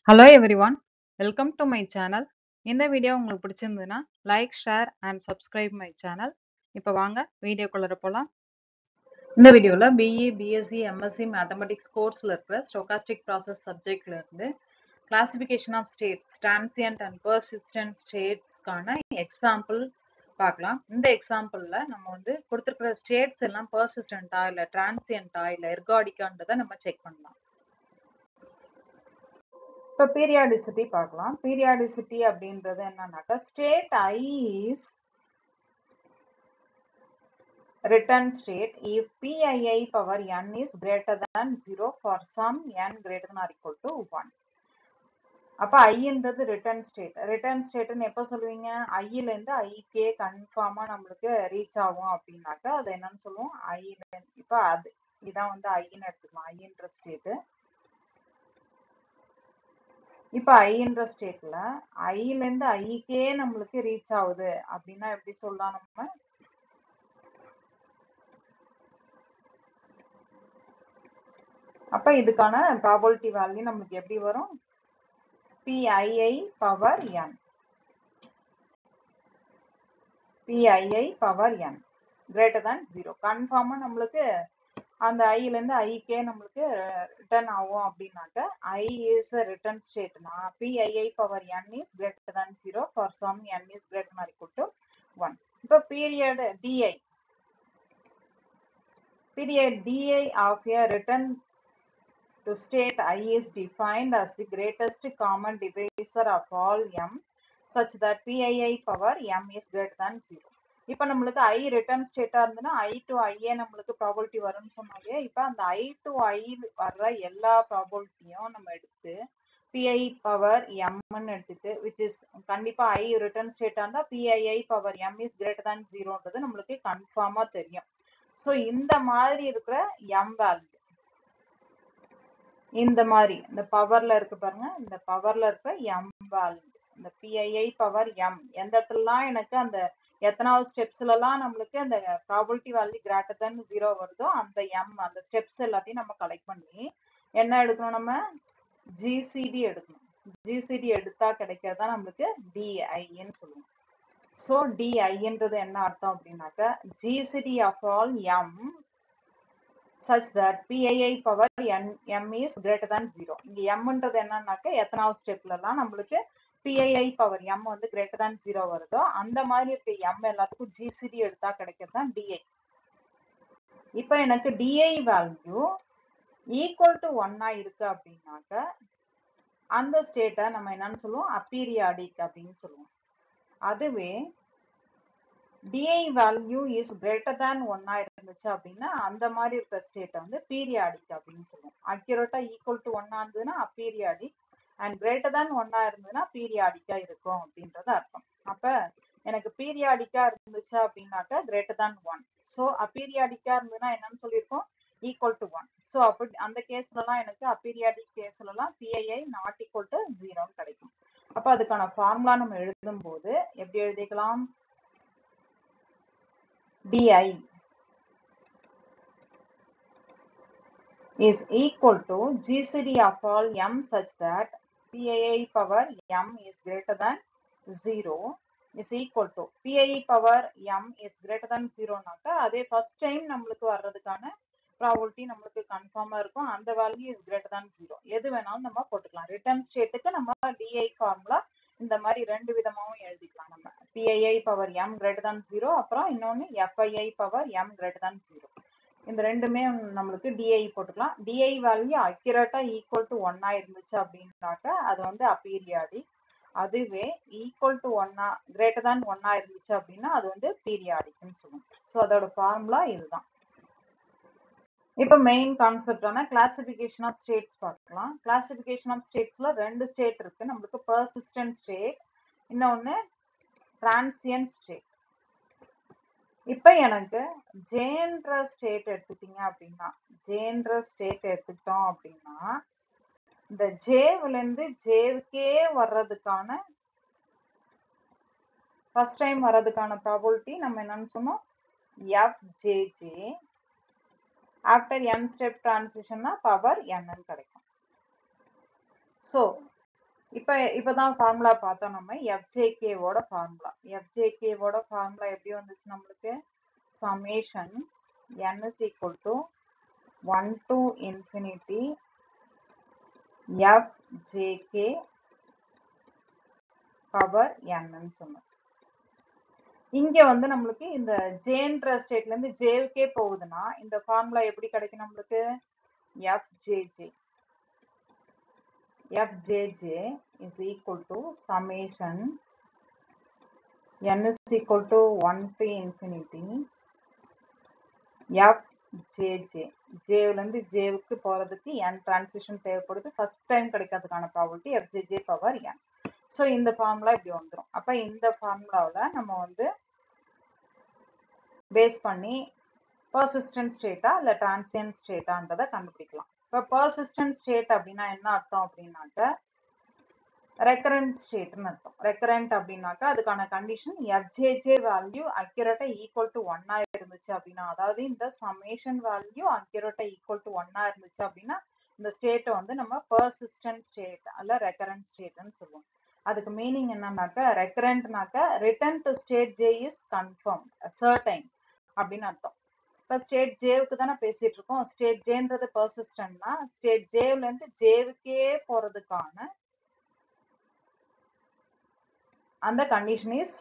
Hello everyone, welcome to my channel. இந்த video உங்களுக்கு பிடிச்சிருந்ததுன்னா like, share and subscribe my channel. இப்போ வாங்க வீடியோக்குள்ள போலாம். இந்த வீடியோல பிஇ, பிஎஸ்சி, எம்எஸ்சி மேத்தமெட்டிக்ஸ் கோர்ஸ்ல இருக்கிற ஸ்டோகாஸ்டிக் ப்ராசஸ் சப்ஜெக்ட்ல இருந்து classification of states, transient and persistent ஸ்டேட்ஸ்க்கான எக்ஸாம்பிள் பார்க்கலாம். இந்த எக்ஸாம்பிள்ல நம்ம வந்து கொடுத்துருக்கிற ஸ்டேட்ஸ் எல்லாம் பர்சிஸ்டன்டா இல்ல டிரான்சியன்டா இல்ல எர்காடிக்கான்றதை நம்ம செக் பண்ணலாம். இப்போ பீரியாடிசிட்டி பார்க்கலாம். பீரியாடிசிட்டி அப்படின்றது என்னன்னாக்கா state I is return state if pii power n is greater than 0 for some n greater than or equal to 1. அப்ப iன்றது ரிட்டர்ன் ஸ்டேட். ரிட்டர்ன் ஸ்டேட்னு எப்ப சொல்லுவீங்க? ஐல இருந்து ஐக்கே கன்ஃபார்மா நம்மளுக்கு ரீச் ஆகும் அப்படின்னாக்கா அது என்னன்னு சொல்லுவோம்? ஐல இப்ப அது இதான் வந்து ஐன்னு எடுத்துக்கலாம். ஐன்ற ஸ்டேட். இப்ப ஐன்ற ஸ்டேட்ல ஐல இருந்து ஐக்கே நம்மளுக்கு ரீச் ஆகுது அப்படின்னா எப்படி சொல்லலாம் நம்ம? அப்ப இதுக்கான ப்ராபபிலிட்டி வேல்யூ நமக்கு எப்படி வரும்? pii power n. pii power n greater than 0. கன்ஃபார்மா நம்மளுக்கு அந்த ஐல இருந்து ஐக்கே நம்மளுக்கு ரிட்டர்ன் ஆகும் அப்படின்னாக்க ஐ இஸ் ரிட்டர்ன் ஸ்டேட்னா pii power n is greater than 0 for some n is greater than or equal to 1. இப்ப period di of a return to state I is defined as the greatest common divisor of all m such that pii power m is greater than 0. இப்ப நம்மளுக்கு I return ஸ்டேட்டா இருந்ததுன்னா I to I நம்மளுக்கு probability வரும்னு சொன்னாலே இப்ப அந்த I to I வர்ற எல்லா ப்ராபபிலிட்டியும் நம்ம எடுத்து pi பவர் mன்னு எடுத்துட்டு which is கண்டிப்பா I ரிட்டர்ன் ஸ்டேட்டா இருந்தா pii power m is greater than 0ன்றது நம்மளுக்கு கன்ஃபார்மா தெரியும். சோ இந்த மாதிரி இருக்கிற m வேல்யூ இந்த மாதிரி இந்த பவர்ல இருக்கு பாருங்க, இந்த பவர்ல இருக்க m வேல்யூ இந்த pii பவர் m எந்த இடத்துலலாம் எனக்கு அந்த எத்தனாவது ஸ்டெப்ஸ்ல எல்லாம் நம்மளுக்கு அந்த ப்ராபபிலிட்டி வேல்யூ கிரேட்டர் தென் 0 வருதோ அந்த m அந்த ஸ்டெப்ஸ் எல்லாத்தையும் நம்ம கலெக்ட் பண்ணி என்ன எடுக்கணும்? நம்ம ஜிசிடி எடுக்கணும். ஜிசிடி எடுத்தா கிடைக்கிறதா நம்மளுக்கு டிஐன்னு சொல்லுவோம். ஸோ டிஐன்றது என்ன அர்த்தம் அப்படின்னாக்க GCD of all m such that pii power m is greater than 0. இங்க mன்றது என்னன்னாக்க எத்தனாவது ஸ்டெப்ல எல்லாம் நம்மளுக்கு pii பவர் m வந்து greater than 0 வருதோ அந்த மாதிரி இருக்க m எல்லாத்துக்கும் gcd எடுத்தா கிடைக்கிறது தான் di. இப்ப எனக்கு di வேல்யூ ஈக்குவல் டு 1 இருக்கு அப்படின்னாக்க அந்த ஸ்டேட்டை நம்ம என்னன்னு சொல்லுவோம்? அப்பீரியாடிக் அப்படின்னு சொல்லுவோம். அதுவே di value is greater than 1 இருந்துச்சு அப்படின்னா அந்த மாதிரி இருக்கிற ஸ்டேட் வந்து பீரியாடிக் அப்படின்னு சொல்லுவோம். அக்யூரேட்டா ஈக்குவல் டு 1 இருந்ததுன்னா அப்பீரியாடிக் அண்ட் கிரேட்டர் than 1 இருந்ததுன்னா பீரியாடிக்கா இருக்கும் அப்படின்றது அர்த்தம். அப்ப எனக்கு பீரியாடிக்கா இருந்துச்சு அப்படின்னாக்க கிரேட்டர் than 1. ஸோ அப்பீரியாடிக்கா இருந்ததுன்னா என்னன்னு சொல்லியிருக்கோம்? Equal to 1. ஸோ அப்படி அந்த கேஸ்ல எல்லாம் எனக்கு அப்பீரியாடிக் கேஸ்ல எல்லாம் pii நாட் ஈக்குவல் டு 0 கிடைக்கும். அப்ப அதுக்கான ஃபார்முலா நம்ம எழுதும் போது எப்படி எழுதிக்கலாம்? di is equal to gcd of all m such that pii power m is greater than 0 is equal to pii power m is greater than 0 நாக்க அதே first time நம்மளுக்கு வர்றதுக்கான ப்ராபபிலிட்டி நம்மளுக்கு கன்ஃபார்மா இருக்கும். அந்த வேல்யூ இஸ் கிரேட்டர் than 0. எது வேணாலும் நம்ம போட்டுக்கலாம். ரிட்டர்ன் ஸ்டேட்டுக்கு நம்ம di ஃபார்முலா இந்த மாதிரி ரெண்டு விதமாவும் எழுதிக்கலாம். நம்ம pii power m greater than 0 அப்புறம் இன்னொன்னு fii power m greater than 0. இந்த ரெண்டுமே நம்மளுக்கு di போட்டுக்கலாம். di value accurate equal to 1 இருந்துச்சு அப்படின்னாக்க அது வந்து அப்பீரியாடிக். அதுவே ஈக்குவல் டு 1 கிரேட்டர் than 1 இருந்துச்சு அப்படின்னா அது வந்து பீரியாடிக்னு சொல்லுவோம். ஸோ அதோட ஃபார்முலா இதுதான். இப்ப மெயின் கான்செப்டான கிளாசிபிகேஷன் ஆஃப் ஸ்டேட்ஸ் பார்க்கலாம். கிளாசிபிகேஷன் ஆஃப் ஸ்டேட்ஸ்ல ரெண்டு ஸ்டேட் இருக்கு நம்மளுக்கு, பர்சிஸ்டன்ட் ஸ்டேட், இன்னொன்னு டிரான்சியன்ட் ஸ்டேட். இப்ப எனக்கு ஜேன்ற ஸ்டேட் எடுத்துட்டீங்க அப்படின்னா, ஜேன்ற ஸ்டேட் எடுத்துக்கிட்டோம் அப்படின்னா இந்த ஜேவ்ல இருந்து ஜேவுக்கே வர்றதுக்கான ஃபர்ஸ்ட் டைம் வர்றதுக்கான ப்ராபபிலிட்டி நம்ம என்னன்னு சொன்னோம்? எஃப்ஜேஜே ஆஃப்டர் n ஸ்டெப் டிரான்சிஷன்னா பவர் n கிடைக்கும். ஸோ இப்பதான் ஃபார்முலா பார்த்தோம் நம்ம FJK ஓட ஃபார்முலா. FJK ஓட ஃபார்முலா எப்படி வந்துச்சு நம்மளுக்கு? Summation n is equal to 1 to infinity FJK power n ன்னு சொன்னோம். இங்க வந்து நம்மளுக்கு இந்த ஜேன்ற ஸ்டேட்ல இருந்து ஜேவுக்கே போகுதுன்னா இந்த ஃபார்முலா எப்படி கிடைக்கும் நம்மளுக்கு? FJJ is equal to summation n is equal to 1 to infinity FJJ. Jல இருந்து Jவுக்கு போறதுக்கு n டிரான்சிஷன் தேவைப்படுது. ஃபர்ஸ்ட் டைம் கிடைக்கிறதுக்கான probability FJJ power n. So இந்த ஃபார்முலா இப்படி வந்துடும். அப்ப இந்த ஃபார்முலாவில் நம்ம வந்து பேஸ் பண்ணி பர்சிஸ்டன்ட் ஸ்டேட்டா இல்லை டிரான்சியன்ட் ஸ்டேட்டான்றதை கண்டுபிடிக்கலாம். இப்போ பர்சிஸ்டன்ட் ஸ்டேட் அப்படின்னா என்ன அர்த்தம் அப்படின்னாக்க ரெக்கரண்ட் ஸ்டேட்னு அர்த்தம். ரெக்கரண்ட் அப்படின்னாக்கா அதுக்கான condition FJJ value accurate equal to 1 இருந்துச்சு அப்படின்னா, அதாவது இந்த summation value accurate equal to 1 இருந்துச்சு அப்படின்னா இந்த ஸ்டேட்டை வந்து நம்ம பர்சிஸ்டன்ட் ஸ்டேட் அல்ல ரெக்கரண்ட் ஸ்டேட்னு சொல்லுவோம். அதுக்கு மீனிங் என்னன்னாக்கா ரெக்கரண்ட்னாக்கா return to state J is confirm certain அப்படின்னு அர்த்தம். இப்போ ஸ்டேட் ஜேவுக்கு தானே பேசிட்டு இருக்கோம். ஸ்டேட் ஜேன்றது பர்சிஸ்டன்ட்னா ஸ்டேட் ஜேவ்ல இருந்து ஜேவுக்கே போறதுக்கான அந்த கண்டிஷன் இஸ்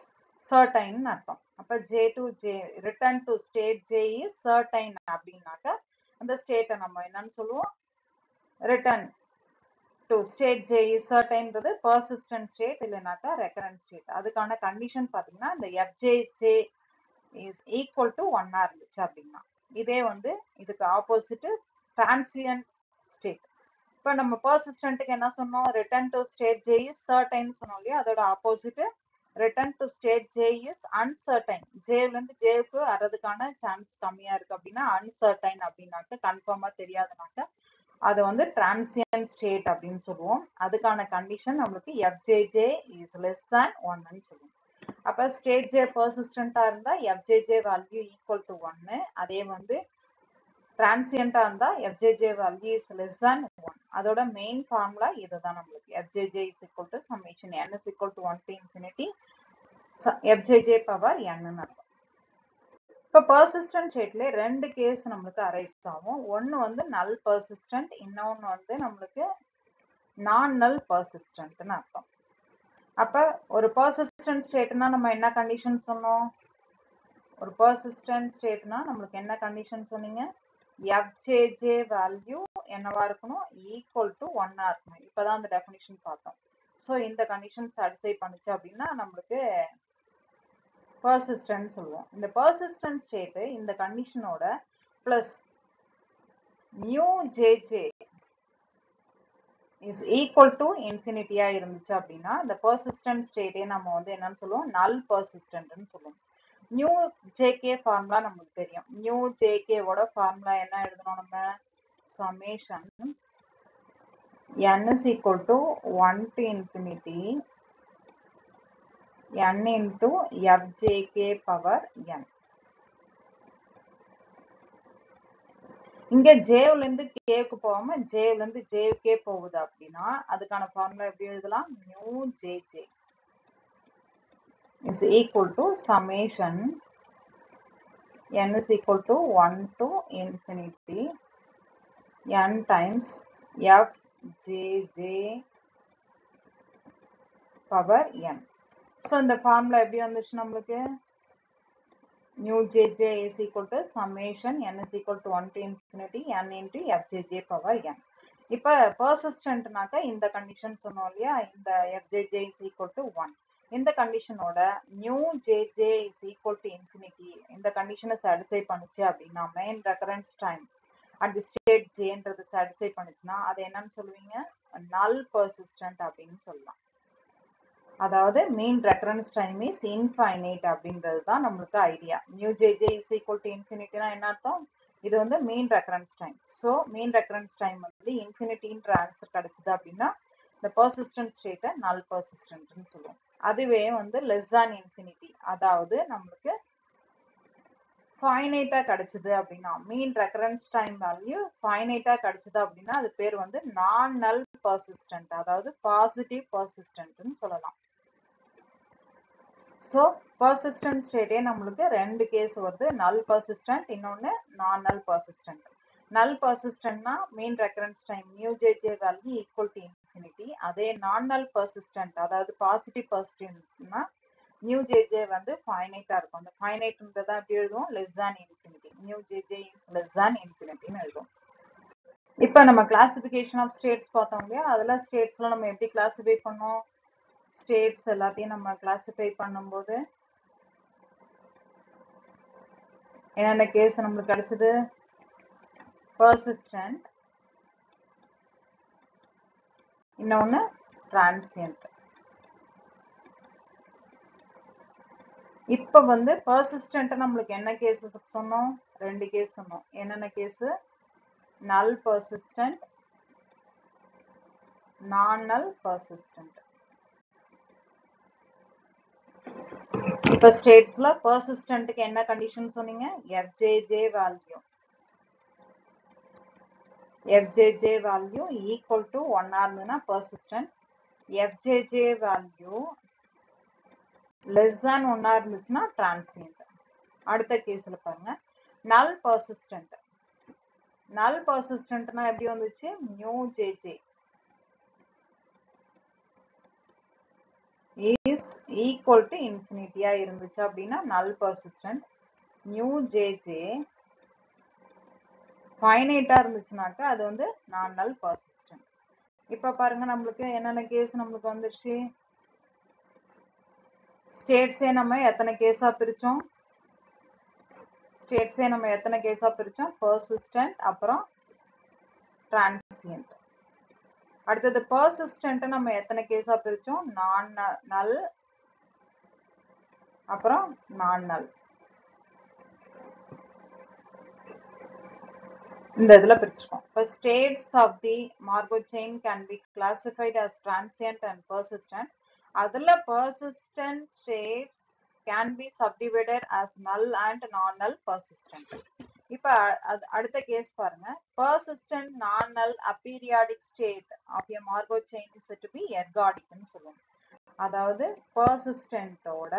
சர்டைன் அர்த்தம். அப்ப J to J return to state J is certain அப்படின்னாக்க அந்த ஸ்டேட்டை நம்ம என்னன்னு சொல்லுவோம்? return to state J is certainன்றது persistent state இல்லைனாக்கா recurrent state. அதுக்கான கண்டிஷன் பாத்தீங்கன்னா இந்த FJJ is equal to 1 இருந்துச்சு அப்படின்னா. இதே வந்து இதுக்கு ஆப்போசிட் transient state. இப்போ நம்ம பர்சிஸ்டன்ட்டுக்கு என்ன சொன்னோம்? Return to state J is certain சொன்னோம் இல்லையா? அதோட opposite return to state J is uncertain. Jல இருந்து Jவுக்கு வர்றதுக்கான சான்ஸ் கம்மியா இருக்கு அப்படின்னா uncertain அப்படின்னாக்க கன்ஃபார்மா தெரியாதுனாக்க அது வந்து டிரான்சியன்ட் ஸ்டேட் அப்படின்னு சொல்லுவோம். அதுக்கான கண்டிஷன் நம்மளுக்கு FJJ is less than 1ன்னு சொல்லுவோம். அப்ப ஸ்டேட் J பர்சிஸ்டன்டா இருந்தா FJJ வேல்யூ ஈக்குவல் டு 1. அதே வந்து டிரான்சியண்டா இருந்தா FJJ value is less than 1. அதோட மெயின் ஃபார்முலா இதுதான் நம்மளுக்கு. FJJ is equal to summation n is equal to 1 to infinity FJJ power n ன்னு அர்த்தம். இப்போ பர்சிஸ்டன்ட் ஸ்டேட்ல ரெண்டு கேஸ் நம்மளுக்கு அரைஸ் ஆகும். ஒன்னு வந்து நல் பர்சிஸ்டன்ட், இன்னொன்னு வந்து நம்மளுக்கு நான் நல் பர்சிஸ்டன்ட்னு அர்த்தம். அப்ப ஒரு பர்சிஸ்டன்ட் ஸ்டேட்னா நம்ம என்ன கண்டிஷன் சொன்னோம்? ஒரு பர்சிஸ்டன்ட் ஸ்டேட்னா நம்மளுக்கு என்ன கண்டிஷன் சொன்னீங்க? FJJ வேல்யூ என்னவா இருக்கணும்? ஈக்குவல் டு 1 இருக்கணும். இப்பதான் அந்த டெஃபினிஷன் பார்த்தோம். ஸோ இந்த கண்டிஷன் சாட்டிஸ்ஃபை பண்ணுச்சு அப்படின்னா நம்மளுக்கு பர்சிஸ்டன்ட் சொல்லுவோம். இந்த பர்சிஸ்டன்ட் ஸ்டேட் இந்த கண்டிஷனோட plus nu JJ is equal to இன்ஃபினிட்டியா இருந்துச்சு அப்படின்னா இந்த பர்சிஸ்டன்ட் ஸ்டேட்டே நம்ம வந்து என்னன்னு சொல்லுவோம்? நல் பர்சிஸ்டன்ட்னு சொல்லுவோம். நியூ JK ஃபார்முலா நமக்கு தெரியும். நியூ JK ஓட ஃபார்முலா என்ன எழுதணும் நம்ம? Summation n is equal to 1 to infinity n into FJK power n. இங்க Jல இருந்து Kக்கு போகாம Jல இருந்து Jக்கே போகுது அப்படின்னா அதுக்கான ஃபார்முலா எப்படி எழுதலாம்? New JJ is equal to summation n is equal to 1 to infinity n times FJJ power n. So இந்த ஃபார்முலா எப்படி வந்துச்சு நம்மளுக்கு? New JJ is equal to summation n is equal to 1 to infinity n into FJJ power n. இப்ப பர்சிஸ்டன்ட்னாக்க இந்த condition சொன்னோம் இல்லையா? இந்த FJJ is equal to 1. இந்த கண்டிஷனோட new JJ is equal to infinity இந்த கண்டிஷனை சாட்டிஸ்ஃபை பண்ணுச்சு அப்படின்னா mean recurrence time at the state Jன்றது சாட்டிஸ்ஃபை பண்ணுச்சுன்னா அதை என்னன்னு சொல்லுவீங்க? நல் பர்சிஸ்டன்ட் அப்படின்னு சொல்லலாம். அதாவது mean recurrence time is infinite அப்படின்றது தான் நம்மளுக்கு idea. Mu JJ is equal to இன்ஃபினிட்டினா என்ன அர்த்தம்? இது வந்து mean recurrence time. So mean recurrence time வந்து இன்ஃபினிட்டின்ற ஆன்சர் கிடைச்சது அப்படின்னா இந்த பர்சிஸ்டன்ட் ஸ்டேட்டை நல் பர்சிஸ்டன்ட்னு சொல்லுவோம். அதுவே வந்து லெஸ் தேன் இன்ஃபினிட்டி, அதாவது நம்மளுக்கு ஃபைனைட்டா கிடைச்சது அப்படின்னா, மீன் ரெக்கரன்ஸ் டைம் வேல்யூ ஃபைனைட்டா கிடைச்சது அப்படின்னா அது பேர் வந்து நான் நல் பர்சிஸ்டன்ட், அதாவது பாசிட்டிவ் பர்சிஸ்டன்ட்னு சொல்லலாம். ஸோ பர்சிஸ்டன்ட் ஸ்டேட்டே நம்மளுக்கு ரெண்டு கேஸ் வருது, நல் பர்சிஸ்டன்ட், இன்னொன்னு நான் நல் பர்சிஸ்டன்ட். நல் பர்சிஸ்டன்ட்னா mean recurrence time mu J value equal to infinity. அதே நான் நல் பர்சிஸ்டன்ட் அதாவது பாசிட்டிவ் பர்சிஸ்டன்ட்னா மியூ ஜே வந்து ஃபைனைட்டா இருக்கும். அந்த ஃபைனைட்ன்றதை எப்படி எழுதுவோம், less than infinity. Mu J is less than இன்ஃபினிட்டின்னு எழுதுவோம். இப்போ நம்ம கிளாசிஃபிகேஷன் ஆஃப் ஸ்டேட்ஸ் பார்த்தோம் இல்லையா, அதுல ஸ்டேட்ஸ்லாம் நம்ம எப்படி கிளாசிஃபை பண்ணோம், ஸ்டேட்ஸ் எல்லாத்தையும் நம்ம கிளாசிஃபை பண்ணும்போது என்னென்ன கேஸ் நம்மளுக்கு கிடைச்சது, பர்சிஸ்டன்ட், இன்னொன்னு டிரான்சியன்ட். இப்ப வந்து பர்சிஸ்டன்ட் நம்மளுக்கு என்ன கேஸ் சொன்னோம், ரெண்டு கேஸ் சொன்னோம். என்னென்ன கேஸ், நல் பர்சிஸ்டன்ட், நான் நல் பர்சிஸ்டன்ட். இப்ப ஸ்டேட்ஸ்ல பர்சிஸ்டன்ட்க்கு என்ன கண்டிஷன் சொன்னீங்க, எஃப்ஜேஜே வேல்யூ வேல்யூ ஈக்குவல் டு 1 இருந்ததுன்னா பர்சிஸ்டன்ட், எஃப்ஜேஜே வேல்யூ லெஸ் தேன் 1 இருந்துச்சுன்னா டிரான்சியன்ட். அடுத்த கேஸ்ல பாருங்க, நல் பர்சிஸ்டன்ட். நல் பர்சிஸ்டன்ட்னா எப்படி வந்துச்சு, mu J is equal to infinity இருந்துச்சு அப்படின்னா நல் பர்சிஸ்டன்ட். மியூ ஜே ஃபைனைட்டா இருந்துச்சுனாக்கா அது வந்து நான் நல் பர்சிஸ்டன்ட். இப்ப பாருங்க நம்மளுக்கு என்னென்ன கேஸ் நம்மளுக்கு வந்துருச்சு, ஸ்டேட்ஸே நம்ம எத்தனை கேஸா பிரிச்சோம், பர்சிஸ்டன்ட், அப்புறம் டிரான்சியன்ட். அடுத்தது பர்சிஸ்டன்ட் நம்ம எத்தனை கேஸா பிரிச்சோம், நான் நல் அப்புறம் நான் நல். இந்த இதுல பிரிச்சிருக்கோம். இப்ப states of the Markov chain can be classified as transient and persistent. அதுல persistent states can be subdivided as null and non-null persistent. இப்ப அடுத்த கேஸ் பாருங்க, persistent non-null aperiodic state of a Markov chain is said to be ergodic ன்னு சொல்லுவோம். அதாவது persistent ஓட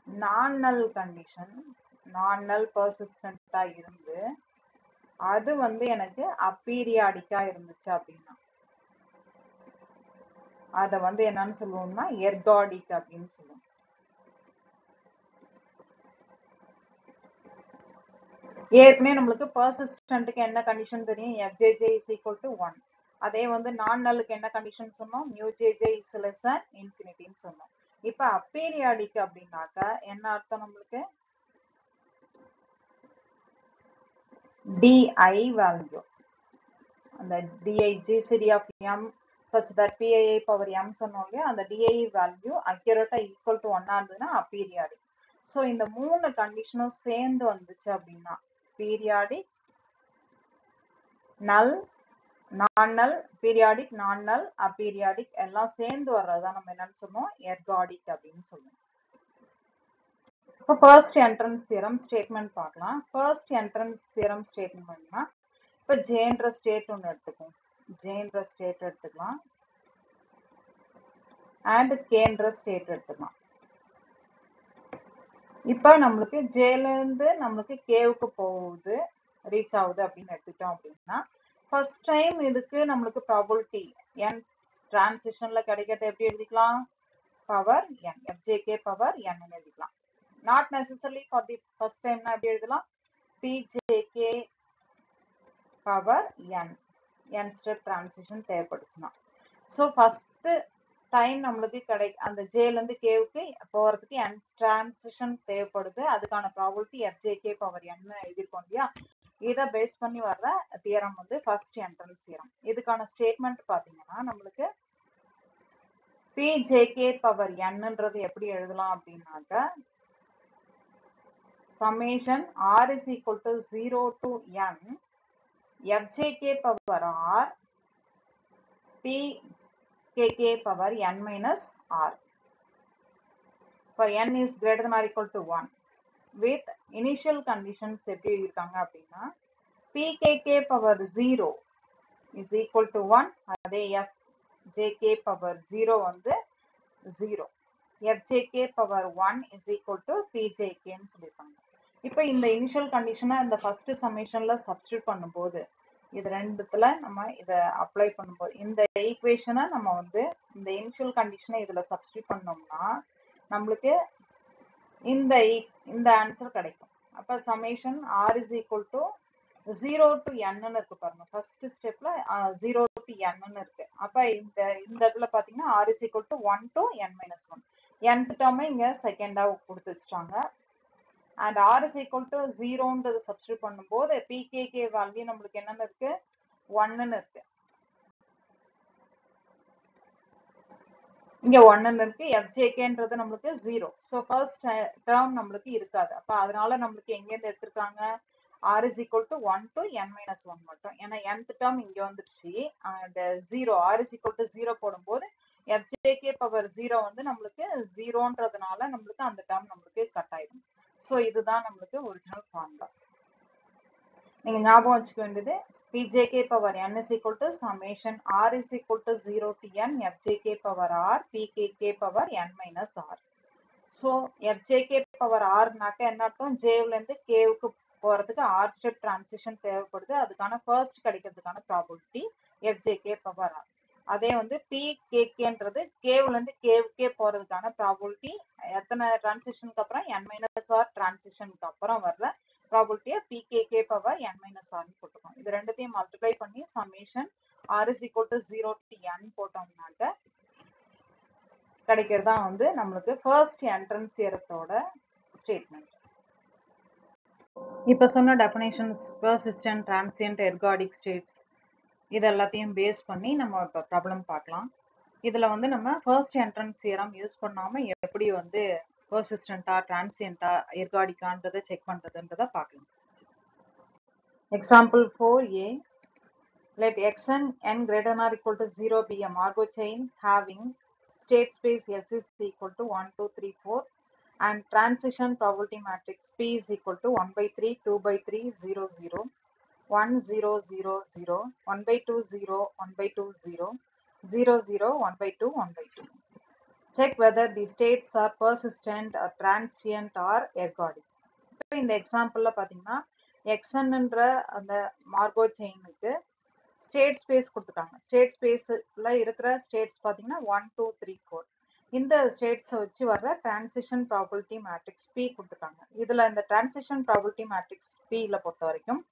நான் நல் கண்டிஷன், நான் நல் பர்சிஸ்டன்ட்டா இருந்து அது வந்து எனக்கு அப்பீரியாடிக்கா இருந்துச்சு அப்படின்னா அத வந்து என்னன்னு சொல்லுவோம்னா எர்காடிக் அப்படின்னு சொல்லுவோம். ஏற்கனவே நம்மளுக்கு பர்சிஸ்டன்ட்க்கு என்ன கண்டிஷன் தெரியும், எஃப்ஜேஜே இஸ் ஈக்குவல் டு 1. அதே வந்து நான் நல்லுக்கு என்ன கண்டிஷன் சொன்னோம், mu J is less than இன்ஃபினிட்டின்னு சொன்னோம். இப்ப அப்பீரியாடிக் அப்படின்னாக்கா என்ன அர்த்தம், நம்மளுக்கு DI value, அந்த DI GCD of M such that PII power M சொன்னோம் இல்லையா, அந்த DI value accurate equal to 1 இருந்ததுன்னா aperiodic. ஸோ இந்த மூணு கண்டிஷனும் சேர்ந்து வந்துச்சு அப்படின்னா பீரியாடிக், நல், நான் நல், பீரியாடிக், நான் நல், அப்பீரியாடிக் எல்லாம் சேர்ந்து வர்றதுதான் நம்ம என்னன்னு சொல்லுவோம், எர்காடிக் அப்படின்னு சொல்லுவோம். இப்போ ஃபர்ஸ்ட் என்ட்ரன்ஸ் தியரம் ஸ்டேட்மெண்ட் பார்க்கலாம். ஃபர்ஸ்ட் என்ட்ரன்ஸ் தியரம் ஸ்டேட்மெண்ட்னா இப்போ ஜேன்ற ஸ்டேட் ஒன்று எடுத்துக்கும், ஜேன்ற ஸ்டேட் எடுத்துக்கலாம் அண்ட் கேன்ற ஸ்டேட் எடுத்துக்கலாம். இப்போ நம்மளுக்கு ஜேல இருந்து நம்மளுக்கு கேவுக்கு போகுது, ரீச் ஆகுது அப்படின்னு எடுத்துட்டோம் அப்படின்னா ஃபர்ஸ்ட் டைம் இதுக்கு நம்மளுக்கு ப்ராபபிலிட்டி n டிரான்சிஷன்ல கிடைக்கிறது எப்படி எழுதிக்கலாம், power n, fjk power n எழுதிக்கலாம். Not necessarily for the first டைம்னா எப்படி எழுதலாம், pjk power n step transition தேவைப்படுச்சுன்னா. ஸோ ஃபர்ஸ்ட் டைம் நம்மளுக்கு அந்த ஜேல இருந்து கேவுக்கு போறதுக்கு n டிரான்சிஷன் தேவைப்படுது, அதுக்கான ப்ராபபிலிட்டி fjk பவர் n எழுதிருக்கோம் இல்லையா. இதை பேஸ் பண்ணி வர்ற தியரம் வந்து ஃபர்ஸ்ட் என்ட்ரன்ஸ் தியரம். இதுக்கான ஸ்டேட்மெண்ட் பாத்தீங்கன்னா நம்மளுக்கு pjk பவர் nன்றது எப்படி எழுதலாம் அப்படின்னாக்க summation r is equal to 0 to n fjk power r p kk power n minus r for n is greater than or equal to 1 with initial conditions எப்படி இருக்காங்க அப்படின்னா pkk power 0 is equal to 1 அதே fjk power 0 வந்து 0 fjk power 1 is equal to pjk ன்னு சொல்லிருக்காங்க. இப்போ இந்த initial கண்டிஷனை இந்த ஃபர்ஸ்ட் சம்மேஷன்ல சப்ஸ்டிட்யூட் பண்ணும்போது இது ரெண்டுத்துல நம்ம இதை அப்ளை பண்ணும்போது இந்த ஈக்குவேஷனை நம்ம வந்து இந்த இனிஷியல் கண்டிஷனை இதுல சப்ஸ்டிட்யூட் பண்ணோம்னா நம்மளுக்கு இந்த ஆன்சர் கிடைக்கும். அப்ப summation r is equal to 0 to n ன்னு இருக்கு பாருங்க. ஃபர்ஸ்ட் ஸ்டெப்ல 0 to n ன்னு இருக்கு. அப்ப இந்த இடத்துல பாத்தீங்கன்னா r is equal to 1 to n minus 1. nth டேர்மை இங்க செகண்டா கொடுத்து வச்சிட்டாங்க. and r is equal to 0ன்றது சப்ஸ்டிட்யூட் பண்ணும்போது pkk வேல்யூ நம்மளுக்கு என்னன்னு இருக்கு 1 ன்னு இருக்கு. இங்க 1 ன்னு இருக்கு. fjkன்றது நம்மளுக்கு 0. சோ ஃபர்ஸ்ட் டேர்ம் நம்மளுக்கு இருக்காது. அப்ப அதனால நம்மளுக்கு எங்க இருந்து எடுத்துருக்காங்க r is equal to 1 to n minus 1 மட்டும். ஏன்னா nth டேர்ம் இங்க வந்துருச்சு. and 0 r is equal to 0 போடும்போது fjk power 0 வந்து நம்மளுக்கு 0ன்றதுனால நம்மளுக்கு அந்த டேர்ம் நம்மளுக்கு கட் ஆயிடும். சோ இதுதான் நம்மளுக்கு ஒரிஜினல் ஃபார்முலா. நீங்க ஞாபகம் வச்சுக்க வேண்டியது pjk power n is equal to summation r is equal to 0 to n fjk power r pkk power n minus r. so fjk power r நாக்க என்ன அர்த்தம் j ல இருந்து k க்கு போறதுக்கு r ஸ்டெப் டிரான்சிஷன் தேவைப்படுது. அதுக்கான ஃபர்ஸ்ட் கிடைக்கிறதுக்கான ப்ராபபிலிட்டி fjk power r. அதே வந்து pkkன்றது k ல இருந்து k க்கே போறதுக்கான ப்ராபபிலிட்டி எத்தனை டிரான்சிஷனுக்கு அப்புறம் n minus r டிரான்சிஷனுக்கு அப்புறம் வர்ற ப்ராபபிலிட்டியை pkk power n minus r ன்னு போட்டுக்கோம். இது ரெண்டுத்தையும் மல்டிப்ளை பண்ணி summation r is equal to 0 to n போட்டோம்னாக்க கிடைக்கிறதா வந்து நம்மளுக்கு ஃபர்ஸ்ட் என்ட்ரன்ஸ் தியரத்தோட ஸ்டேட்மெண்ட். இப்ப சொன்ன டெஃபினேஷன்ஸ் பெர்சிஸ்டன்ட், டிரான்சியன்ட், எர்காடிக் ஸ்டேட்ஸ் இது எல்லாத்தையும் பேஸ் பண்ணி நம்ம இப்ப ப்ராப்ளம் பார்க்கலாம். இதுல வந்து நம்ம ஃபர்ஸ்ட் என்ட்ரன்ஸ் தியரம் யூஸ் பண்ணாம எப்படி வந்து பெர்சிஸ்டன்ட்டா, டிரான்சியன்ட்டா, எர்காடிக்கான்றதை செக் பண்றதுன்றத பார்க்கலாம். Example 4a let xn n greater than or equal to 0 be a Markov chain having state space S is equal to 1, 2, 3, 4 and transition probability matrix P is equal to 1 by 3, 2 by 3, 0, 0, 1, 0, 0, 0, 1 by 2, 0, 1 by 2, 0, 0, 0, 1 by 2, 1 by 2. Check whether the states are persistent or transient or ergodic. இப்போ இந்த எக்ஸாம்பிள்ல பாத்தீங்கன்னா xnன்ற அந்த Marco செயினுக்கு state space கொடுத்துட்டாங்க. State ஸ்பேஸ்ல இருக்கிற states பாத்தீங்கன்னா 1, 2, 3, 4. இந்த ஸ்டேட்ஸை வச்சு வர்ற டிரான்சிஷன் ப்ராபபிலிட்டி மேட்ரிக்ஸ் P கொடுத்துட்டாங்க. இதுல இந்த டிரான்சிஷன் ப்ராபபிலிட்டி மேட்ரிக்ஸ் P-ல பொறுத்த வரைக்கும்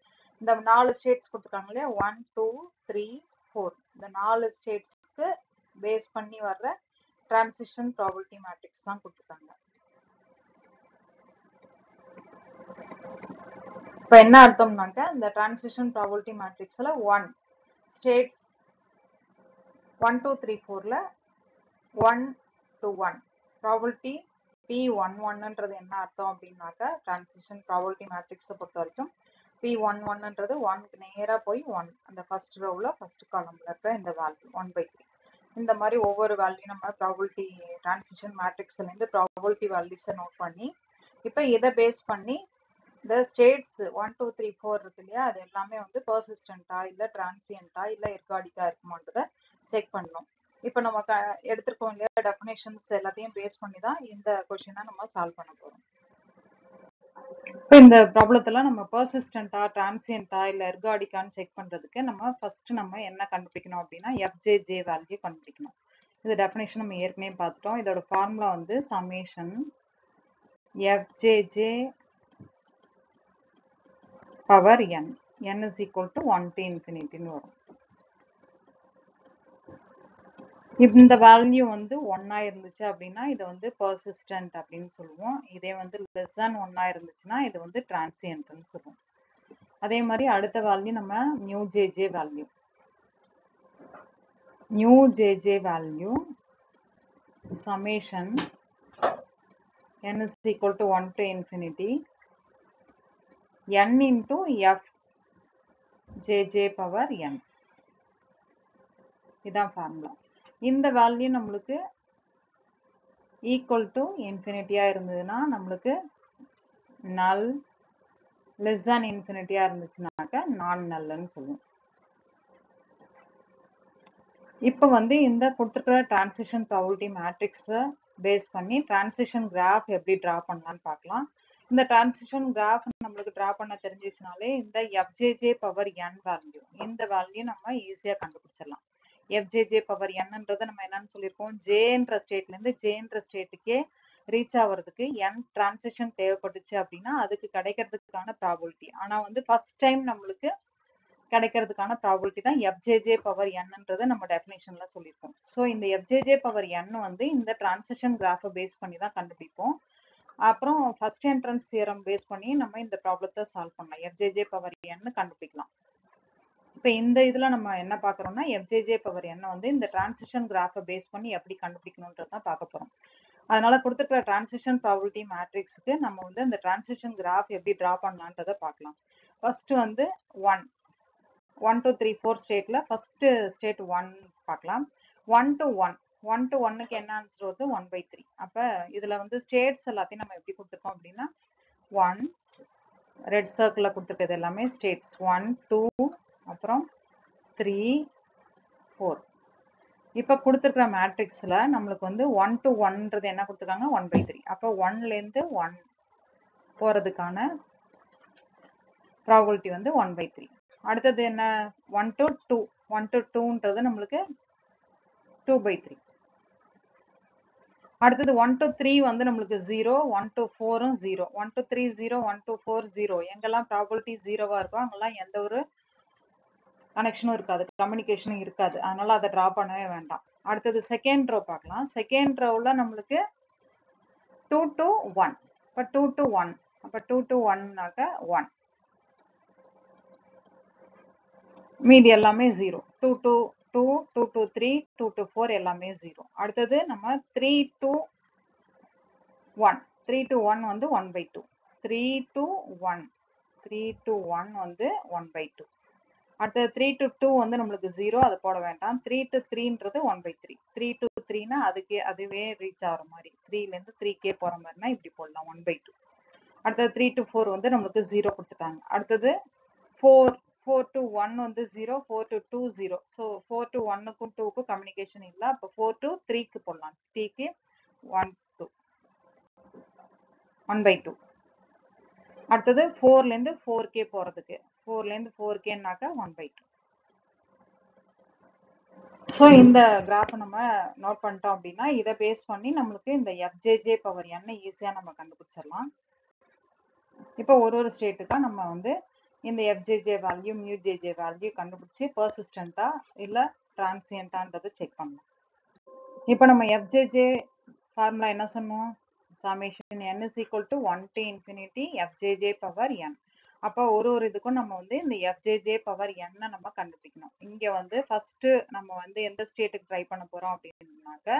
இந்த 4 ஸ்டேட்ஸ் கொடுத்துருக்காங்க இல்லையா 1, 2, 3, 4. இந்த 4 ஸ்டேட்ஸ்க்கு பேஸ் பண்ணி வர்ற டிரான்சிஷன் ப்ராபபிலிட்டி மேட்ரிக்ஸ் தான் கொடுத்துருக்காங்க. இப்போ என்ன அர்த்தம்னாக்க இந்த டிரான்சிஷன் ப்ராபபிலிட்டி மேட்ரிக்ஸ்ல 1 ஸ்டேட்ஸ் 1, 2, 3, 4ல 1 to 1 ப்ராபபிலிட்டி P11ன்றது என்ன அர்த்தம் அப்படின்னாக்க டிரான்சிஷன் ப்ராபபிலிட்டி மேட்ரிக்ஸை பொறுத்த வரைக்கும் P11ன்றது 1க்கு நேரா போய் 1 அந்த ஃபர்ஸ்ட் ரோவ்ல ஃபர்ஸ்ட் காலம்ல இருக்கிற இந்த வேல்யூ 1/3. இந்த மாதிரி ஒவ்வொரு வேல்யூ நம்ம ப்ராபபிலிட்டி டிரான்சிஷன் மேட்ரிக்ஸ்ல இருந்து ப்ராபபிலிட்டி வேல்யூஸை நோட் பண்ணி இப்போ இதை பேஸ் பண்ணி இந்த ஸ்டேட்ஸ் 1, 2, 3, 4 இருக்கு இல்லையா அது எல்லாமே வந்து பெர்சிஸ்டன்ட்டா இல்ல டிரான்சியன்ட்டா இல்ல எர்காடிக்கா இருக்குமான்றத செக் பண்ணணும். இப்போ நம்ம எடுத்திருக்கோம் இல்லையா டெஃபினேஷன்ஸ் எல்லாத்தையும் பேஸ் பண்ணி தான் இந்த கொஸ்டினை நம்ம சால்வ் பண்ண போறோம். இப்போ இந்த ப்ராப்ளத்துல நம்ம பெர்சிஸ்டன்ட்டா, டிரான்சியன்ட்டா இல்ல எர்காடிக்கான்னு செக் பண்றதுக்கு நம்ம ஃபர்ஸ்ட் நம்ம என்ன கண்டுபிடிக்கணும் அப்படின்னா FJJ வேல்யூ கண்டுபிடிக்கணும். இந்த டெஃபினேஷன் நம்ம ஏற்கனவே பார்த்துட்டோம். இதோட ஃபார்முலா வந்து summation FJJ power n is equal to 1 to infinity ன்னு வரும். இந்த வேல்யூ வந்து 1 இருந்துச்சு அப்படின்னா இது வந்து பெர்சிஸ்டன்ட் அப்படின்னு சொல்லுவோம். இதே வந்து less than 1 இருந்துச்சுன்னா இது வந்து டிரான்சியன்ட்னு சொல்லுவோம். அதே மாதிரி அடுத்த வேல்யூ நம்ம new JJ value summation n is equal to 1 to infinity n into FJJ power n. இதான் ஃபார்முலா. இந்த வேல்யூ நம்மளுக்கு ஈக்குவல் டு இன்ஃபினிட்டியா இருந்ததுன்னா நம்மளுக்கு நல், லெஸ் than இன்ஃபினிட்டியா இருந்துச்சுனாக்க நான் நல்லுன்னு சொல்லுவோம். இப்போ வந்து இந்த கொடுத்துருக்கிற டிரான்சிஷன் ப்ராபபிலிட்டி மேட்ரிக்ஸை பேஸ் பண்ணி டிரான்சிஷன் கிராஃப் எப்படி டிரா பண்ணலாம்னு பார்க்கலாம். இந்த டிரான்சிஷன் கிராஃப் நம்மளுக்கு டிரா பண்ண தெரிஞ்சிச்சுனாலே இந்த எஃப்ஜேஜே பவர் n வேல்யூ, இந்த வேல்யூ நம்ம ஈஸியா கண்டுபிடிச்சிடலாம். எஃப்ஜேஜே பவர் என்னன்றதை நம்ம என்னன்னு சொல்லியிருக்கோம், ஜேன்ற ஸ்டேட்ல இருந்து ஜேன்ற ஸ்டேட்டுக்கே ரீச் ஆகிறதுக்கு n டிரான்சிஷன் தேவைப்பட்டுச்சு அப்படின்னா அதுக்கு கிடைக்கிறதுக்கான ப்ராபபிலிட்டி. ஆனா வந்து ஃபர்ஸ்ட் டைம் நம்மளுக்கு கிடைக்கிறதுக்கான ப்ராபபிலிட்டி தான் எஃப்ஜேஜே பவர் என்னன்றதை நம்ம டெஃபினேஷன்ல சொல்லியிருக்கோம். ஸோ இந்த எஃப்ஜேஜே பவர் n வந்து இந்த டிரான்சிஷன் கிராஃபை பேஸ் பண்ணி தான் கண்டுபிடிப்போம். அப்புறம் ஃபர்ஸ்ட் என்ட்ரன்ஸ் தியரம் பேஸ் பண்ணி நம்ம இந்த ப்ராப்ளத்தை சால்வ் பண்ணலாம். எஃப்ஜேஜே பவர் n கண்டுபிடிக்கலாம். இப்போ இந்த இதுல நம்ம என்ன பார்க்குறோம்னா எஃப்ஜேஜே பவர் n வந்து இந்த டிரான்சிஷன் கிராஃபை பேஸ் பண்ணி எப்படி கண்டுபிடிக்கணும்ன்றது தான் பார்க்க போறோம். அதனால கொடுத்துருக்கிற டிரான்சிஷன் ப்ராபபிலிட்டி மேட்ரிக்ஸுக்கு நம்ம வந்து இந்த டிரான்சிஷன் கிராஃப் எப்படி டிரா பண்ணலான்றதை பார்க்கலாம். ஃபர்ஸ்ட் வந்து 1 to 3 4 ஸ்டேட்ல ஃபர்ஸ்ட் ஸ்டேட் 1 பார்க்கலாம். 1 to 1க்கு என்ன ஆன்சர் வருது 1/3. அப்ப இதுல வந்து ஸ்டேட்ஸ் எல்லாத்தையும் நம்ம எப்படி கொடுத்துருக்கோம் அப்படின்னா 1 ரெட் சர்க்கிள்ல கொடுத்துருக்கிறது எல்லாமே ஸ்டேட்ஸ் 1 2 அப்புறம் 3 4. இப்ப கொடுத்துருக்கிற மேட்ரிக்ஸ்ல நம்மளுக்கு வந்து 1 to 1ன்றது என்ன கொடுத்துருக்காங்க 1/3. அப்ப 1ல இருந்து 1 போறதுக்கான ப்ராபபிலிட்டி வந்து 1/3. அடுத்தது என்ன 1 to 2, 1 to 2ன்றது நம்மளுக்கு 2/3. அடுத்தது 1 to 3 வந்து நம்மளுக்கு 0, 1 to 4ம் 0, 1 to 3 0, 1 to 4 0. எங்கெல்லாம் ப்ராபபிலிட்டி 0வா இருக்கோ அங்கெல்லாம் எந்த ஒரு கனெக்ஷனும் இருக்காது, கம்யூனிகேஷனும் இருக்காது. அதனால அதை டிரா பண்ணவே வேண்டாம். அடுத்தது செகண்ட் ரோ பார்க்கலாம். செகண்ட் ரோவில் நம்மளுக்கு 2 to 1. இப்போ 2 to 1, அப்போ 2 to 1னாக்க 1, மீதி எல்லாமே 0. 2 to 2, 2 to 3, 2 to 4 எல்லாமே 0. அடுத்தது நம்ம 3 to 1, 3 to 1 வந்து 1/2. 3 to 1, 3 to 1 வந்து 1/2. அடுத்தது 3 to 2 வந்து நம்மளுக்கு 0, அது போட வேண்டாம். 3 to 3ன்றது 1/3. 3 to 3னா அதுவே ரீச் ஆகிற மாதிரி, 3ல இருந்து 3k போற மாதிரினா இப்படி போடலாம் 1/2. அடுத்தது 3 to 4 வந்து நம்மளுக்கு 0 கொடுத்துட்டாங்க. அடுத்தது 4 to 1 வந்து 0, 4 to 2 0. ஸோ 4 to 1க்கும் 2க்கும் கம்யூனிகேஷன் இல்லை. அப்போ 4 to 3க்கு போடலாம். 3க்கு 1/2. அடுத்தது 4ல இருந்து 4k போறதுக்கு, 4ல இருந்து 4kனாக்க 1/2. ஸோ இந்த கிராஃபை நம்ம நோட் பண்ணிட்டோம் அப்படின்னா இதை பேஸ் பண்ணி நம்மளுக்கு இந்த எஃப்ஜேஜே பவர் n ஈஸியா நம்ம கண்டுபிடிச்சிடலாம். இப்போ ஒரு ஸ்டேட்டுக்கா நம்ம வந்து இந்த எஃப்ஜேஜே வேல்யூ மியூஜேஜே வேல்யூ கண்டுபிடிச்சி பர்சிஸ்டண்டா இல்ல டிரான்சியண்டான்றதை செக் பண்ணலாம். இப்போ நம்ம எஃப்ஜேஜே ஃபார்முலா என்ன சொன்னோம், summation n is equal to 1 to infinity fjj power n. அப்போ ஒரு இதுக்கும் நம்ம வந்து இந்த fjj பவர் n நம்ம கண்டுபிடிக்கணும். இங்க வந்து ஃபர்ஸ்ட் நம்ம வந்து எந்த ஸ்டேட்டுக்கு ட்ரை பண்ண போறோம் அப்படின்னாக்க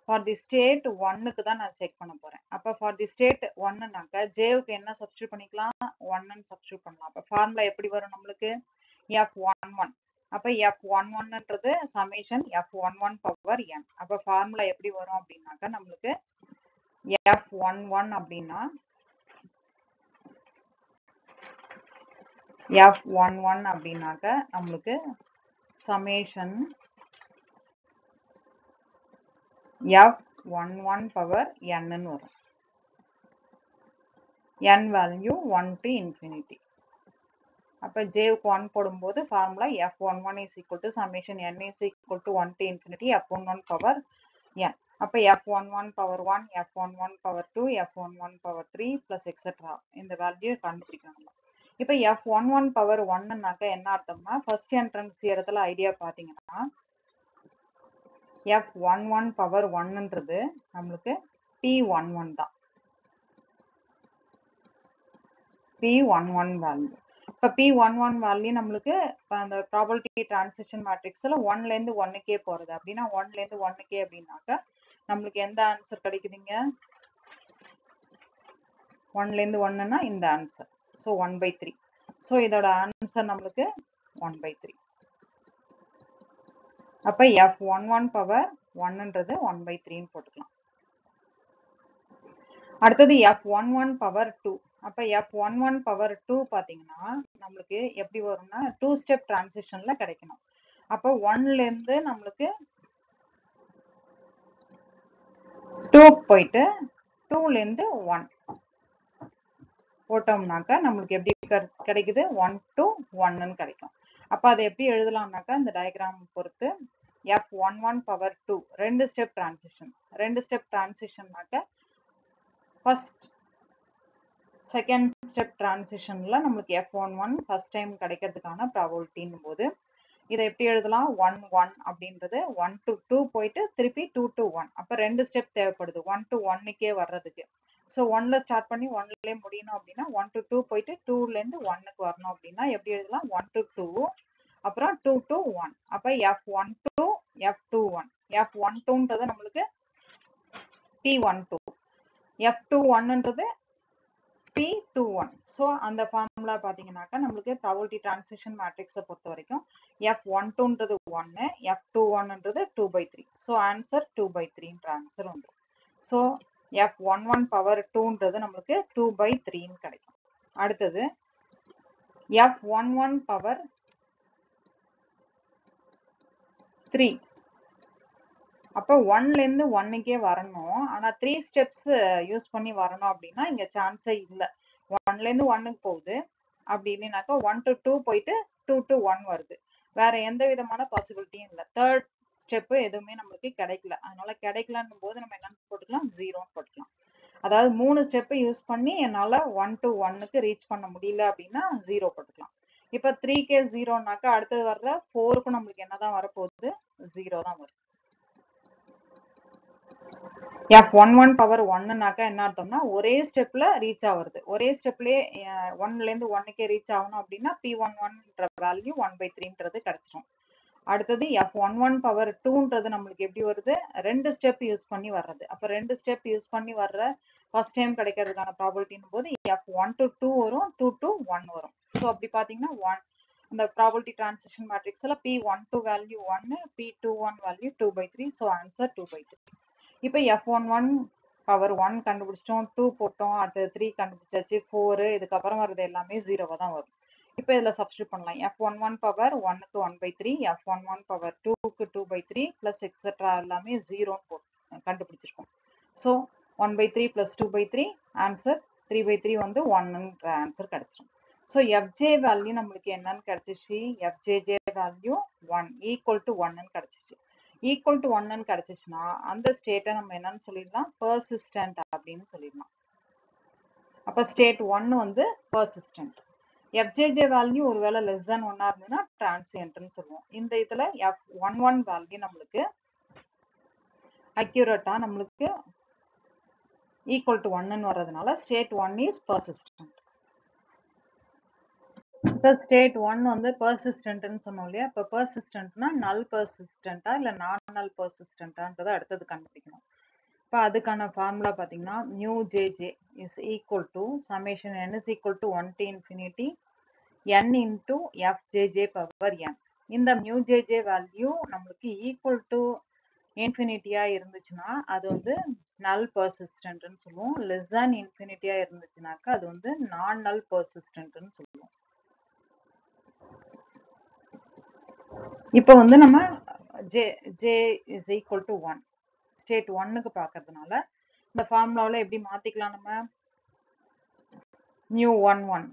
ஃபார் தி ஸ்டேட் 1க்கு தான் நான் செக் பண்ண போறேன். அப்போ ஃபார் தி ஸ்டேட் 1னாக்க ஜேவுக்கு என்ன சப்ஸ்டியூட் பண்ணிக்கலாம், 1ன்னு சப்ஸ்டியூட் பண்ணலாம். அப்போ ஃபார்முலா எப்படி வரும் நம்மளுக்கு f11. அப்போ f11ன்றது சமேஷன் f11 பவர் n. அப்போ ஃபார்முலா எப்படி வரும் அப்படின்னாக்க நம்மளுக்கு f11 அப்படின்னா f11 அப்படின்னாக்க நம்மளுக்கு சமேஷன் f11 பவர் nன்னு வரும். n value 1 to infinity. அப்போ ஜேவுக்கு 1 போடும்போது formula f11 is equal to summation n is equal to 1 to infinity f11 power n. அப்போ f11 power 1, f11 power 2, f11 power 3 plus etcetera இந்த value கண்டுபிடிக்கணும். இப்போ f11 power 1னாக்க என்ன அர்த்தம்னா first entrance தியரத்துல idea பார்த்தீங்கன்னா f11 power 1ன்றது நம்மளுக்கு p11 தான், p11 value. இப்போ p11 வேல்யூ நம்மளுக்கு அந்த ப்ராபபிலிட்டி டிரான்சிஷன் மேட்ரிக்ஸ்ல 1ல இருந்து 1k போறது அப்படின்னா 1ல இருந்து 1k அப்படின்னாக்க நம்மளுக்கு எந்த ஆன்சர் கிடைக்குதுங்க, 1ல இருந்து 1ன்னா இந்த ஆன்சர். ஸோ 1/3. ஸோ இதோட ஆன்சர் நம்மளுக்கு 1/3. அப்ப f11 பவர் 1ன்றது 1/3 போட்டுக்கலாம். அடுத்தது f11 பவர் 2. அப்ப f11 பவர் 2 பாத்தீங்கன்னா நம்மளுக்கு எப்படி வரும்னா 2 ஸ்டெப் டிரான்சிஷன்ல கிடைக்கணும். அப்ப 1ல இருந்து நம்மளுக்கு 2 போயிட்டு 2ல இருந்து 1 போட்டோம்னாக்கா நம்மளுக்கு எப்படி கிடைக்குது 1 to 1ன்னு கிடைக்கும். அப்ப அதை எப்படி எழுதலாம்னாக்கா இந்த டயக்ராம் பொறுத்து f11 பவர் 2 ரெண்டு ஸ்டெப் டிரான்சிஷன்னாக்க ஃபர்ஸ்ட் செகண்ட் ஸ்டெப் டிரான்சிஷன்ல நம்மளுக்கு f11 ஃபர்ஸ்ட் டைம் கிடைக்கிறதுக்கான ப்ராபபிலிட்டின் போது இதை எப்படி எழுதலாம் 1 1 அப்படின்றது 1 to 2 போயிட்டு திருப்பி 2 to 1. அப்ப ரெண்டு ஸ்டெப் தேவைப்படுது 1 to 1க்கே வர்றதுக்கு. ஸோ 1ல ஸ்டார்ட் பண்ணி 1லயே முடியணும் அப்படின்னா 1 to 2 போயிட்டு 2ல இருந்து 1க்கு வரணும் அப்படின்னா எப்படி எழுதலாம் 1 to 2 அப்புறம் 2 to 1. அப்ப f12 f21 f12ன்றது நம்மளுக்கு p12 f21ன்றது p21. ஸோ அந்த ஃபார்முலா பாத்தீங்கன்னாக்கா நம்மளுக்கு ப்ராபபிலிட்டி டிரான்சிஷன் மேட்ரிக்ஸை பொறுத்த வரைக்கும் f12ன்றது 1 f21ன்றது 2/3. ஸோ ஆன்சர் 2/3ன்ற ஆன்சர் வந்துடும். ஸோ f11 பவர் 2ன்றது நம்மளுக்கு 2/3ன்னு கிடைக்கும். அடுத்தது f11 பவர் 3. அப்ப 1ல இருந்து 1க்கே வரணும். ஆனா 3 ஸ்டெப்ஸ் யூஸ் பண்ணி வரணும் அப்படின்னா இங்க சான்ஸே இல்ல. 1ல இருந்து 1க்கு போகுது அப்படி இல்லைனாக்கா 1 to 2 போயிட்டு 2 to 1 வருது. வேற எந்த விதமான பாசிபிலிட்டியும் இல்ல. தேர்ட் ஸ்டெப் எதுவுமே நம்மளுக்கு கிடைக்கல. அதனால கிடைக்கலன்னும் போது நம்ம என்ன போட்டுக்கலாம் 0ன்னு போட்டுக்கலாம். அதாவது 3 ஸ்டெப் யூஸ் பண்ணி என்னால 1 to 1க்கு ரீச் பண்ண முடியல அப்படின்னா 0 போட்டுக்கலாம். இப்ப 3k 0னாக்கா அடுத்தது வர்ற 4க்கும் நம்மளுக்கு என்னதான் வரப்போகுது 0 தான் வரும். f11 பவர் 1னாக்கா என்ன அர்த்தம்னா ஒரே ஸ்டெப்ல ரீச் ஆகுறது. ஒரே ஸ்டெப்லயே 1ல இருந்து 1க்கே ரீச் ஆகணும் அப்படின்னா p11ன்ற வேல்யூ 1/3ன்றது கிடைச்சிடும். அடுத்தது f11 பவர் 2ன்றது நம்மளுக்கு எப்படி வருது ரெண்டு ஸ்டெப் யூஸ் பண்ணி வர்றது. அப்ப ரெண்டு ஸ்டெப் யூஸ் பண்ணி வர்ற ஃபர்ஸ்ட் டைம் கிடைக்கிறதுக்கான ப்ராபபிலிட்டின் போது f1 to 2 வரும் 2 to 1 வரும். ஸோ அப்படி பாத்தீங்கன்னா 1 இந்த ப்ராபபிலிட்டி டிரான்சிஷன் மேட்ரிக்ஸ்ல p12 value 1 p21 value 2/3. So answer 2/3. இப்போ f11 பவர் 1 கண்டுபிடிச்சிட்டோம் 2 போட்டோம் அடுத்து 3 கண்டுபிடிச்சாச்சு 4 இதுக்கப்புறம் வர்றது எல்லாமே 0வா தான் வரும். இப்போ இதுல சப்ஸ்டிட் பண்ணலாம் f11 பவர் 1க்கு 1/3 f11 பவர் 2க்கு 2/3 பிளஸ் எக்ஸெட்ரா எல்லாமே 0ன்னு கண்டுபிடிச்சிருக்கோம். ஸோ 1/3 பிளஸ் 2/3 ஆன்சர் 3/3 வந்து 1ன்ற ஆன்சர் கிடைச்சிடும். ஸோ fj வேல்யூ நம்மளுக்கு என்னன்னு கிடைச்சிச்சு fjj வேல்யூ 1 ஈக்குவல் டு 1ன்னு கிடைச்சிச்சு. ஈக்குவல் டு 1ன்னு கிடைச்சிச்சுன்னா அந்த ஸ்டேட்டை நம்ம என்னன்னு சொல்லிடலாம் பெர்சிஸ்டன்ட் அப்படின்னு சொல்லிடலாம். அப்ப ஸ்டேட் 1 வந்து பெர்சிஸ்டன்ட். fjj வேல்யூ ஒருவேளை லெஸ் than 1 இருந்ததுன்னா டிரான்சியன்ட்னு சொல்லுவோம். இந்த இதுல f11 வேல்யூ நம்மளுக்கு அக்யூரேட்டா நம்மளுக்கு ஈக்குவல் டு 1ன்னு வர்றதுனால ஸ்டேட் 1 இஸ் பெர்சிஸ்டன்ட். இப்போ ஸ்டேட் 1 வந்து பெர்சிஸ்டன்ட்னு சொன்னோம் இல்லையா? இப்போ பெர்சிஸ்டன்ட்னா நல் பெர்சிஸ்டன்ட்டா இல்ல நான் நல் பெர்சிஸ்டன்ட்டான்றதை அடுத்தது கண்டுபிடிக்கணும். இப்போ அதுக்கான ஃபார்முலா பார்த்தீங்கன்னா mu JJ is equal to summation n is equal to 1 to infinity n into fjj power n. இந்த மியூ ஜேஜே வேல்யூ நம்மளுக்கு ஈக்குவல் டு இன்ஃபினிட்டியா இருந்துச்சுன்னா அது வந்து நல் பெர்சிஸ்டன்ட்னு சொல்லுவோம். லெஸ் than இன்ஃபினிட்டியா இருந்துச்சுனாக்கா அது வந்து நான் நல் பெர்சிஸ்டன்ட்னு சொல்லுவோம். இப்போ வந்து நம்ம j is equal to 1 state 1க்கு பார்க்கறதுனால இந்த ஃபார்முலாவில் எப்படி மாத்திக்கலாம் நம்ம mu 11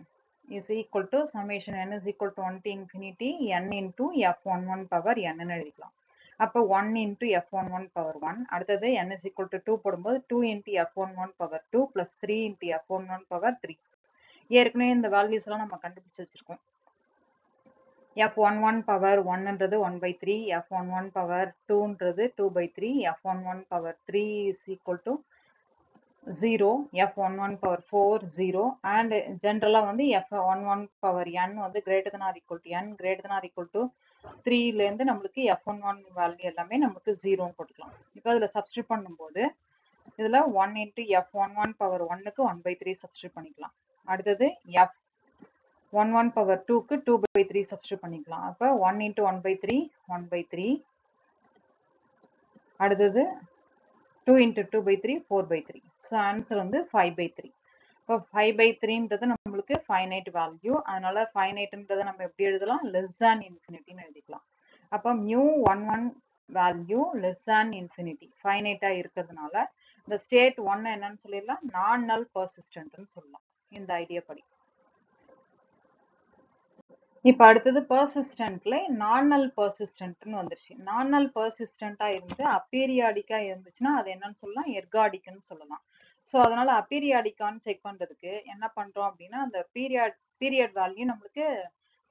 is equal to summation n is equal to 1 to infinity n into f11 power n ன்னு எழுதிக்கலாம். அப்போ 1 into f11 power 1 அடுத்தது n is equal to 2 போடும்போது 2 into f11 power 2 plus 3 into f11 power 3. ஏற்கனவே இந்த வேல்யூஸ் எல்லாம் நம்ம கண்டுபிடிச்சு வச்சிருக்கோம். f11 power 1ன்றது 1/3 f11 power 2ன்றது 2/3 f11 power 3 is equal to 0 f11 power 4 0 and generally வந்து f11 power n வந்து greater than or equal to n greater than or equal to 3 ல இருந்து நம்மளுக்கு f11 வேல்யூ எல்லாமே நமக்கு 0 போட்டுக்கலாம். இப்போ அதுல சப்ஸ்டிட் பண்ணும்போது இதுல 1 into f11 power 1க்கு 1/3 சப்ஸ்டிட் பண்ணிக்கலாம். அடுத்தது f11 power 2க்கு 2/3 சப்ஸ்டிட் பண்ணிக்கலாம். அப்ப 1 into 1/3 1/3 அடுத்தது 2 into 2 by 3 4 by 3. So answer வந்து 5 by 3. இப்போ 5 by 3ன்றது நம்மளுக்கு ஃபைனைட் வேல்யூ. அதனால ஃபைனைட்ன்றதை நம்ம எப்படி எழுதலாம்? லெஸ் தேன் இன்ஃபினிட்டின்னு எழுதிக்கலாம். அப்போ μ11 வேல்யூ லெஸ் தேன் இன்ஃபினிட்டி ஃபைனைட்டா இருக்கிறதுனால இந்த ஸ்டேட் 1 என்னன்னு சொல்லிடலாம்? நான் நல் பர்சிஸ்டன்ட்னு சொல்லலாம் இந்த ஐடியா படி. இப்போ அடுத்தது பர்சிஸ்டன்ட்ல நான் நல் பர்சிஸ்டன்ட்னு வந்துருச்சு. நான் நல் பர்சிஸ்டன்டா இருந்து அப்பீரியாடிக்கா இருந்துச்சுன்னா அது என்னன்னு சொல்லலாம்? எர்காடிக்னு சொல்லலாம். ஸோ அதனால அப்பீரியாடிக்கான்னு செக் பண்றதுக்கு என்ன பண்றோம் அப்படின்னா அந்த பீரியட் வேல்யூ நம்மளுக்கு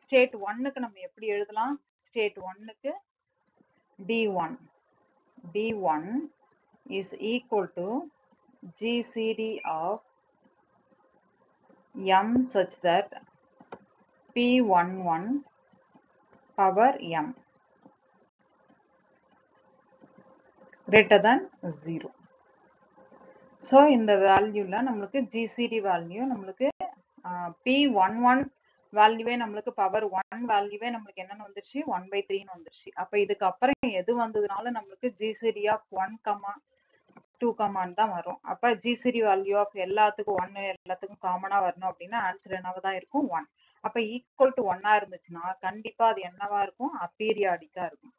ஸ்டேட் 1க்கு நம்ம எப்படி எழுதலாம்? ஸ்டேட் 1க்கு d1 is equal to GCD of m such that P11 power m greater than 0. So இந்த வேல்யூல நம்மளுக்கு GCD வேல்யூ நம்மளுக்கு P11 வேல்யூவே நம்மளுக்கு பவர் 1 வேல்யூவே நம்மளுக்கு என்னன்னு வந்துருச்சு? 1/3ன்னு வந்துருச்சு. அப்ப இதுக்கு அப்புறம் எது வந்ததுனால நம்மளுக்கு GCD of 1, 2 தான் வரும். அப்ப GCD வேல்யூ ஆஃப் எல்லாத்துக்கும் 1 எல்லாத்துக்கும் காமனா வரணும் அப்படின்னா ஆன்சர் என்னவா தான் இருக்கும்? 1. அப்ப ஈக்குவல் டு 1 இருந்துச்சுன்னா கண்டிப்பா அது என்னவா இருக்கும்? அப்பீரியாடிக்கா இருக்கும்.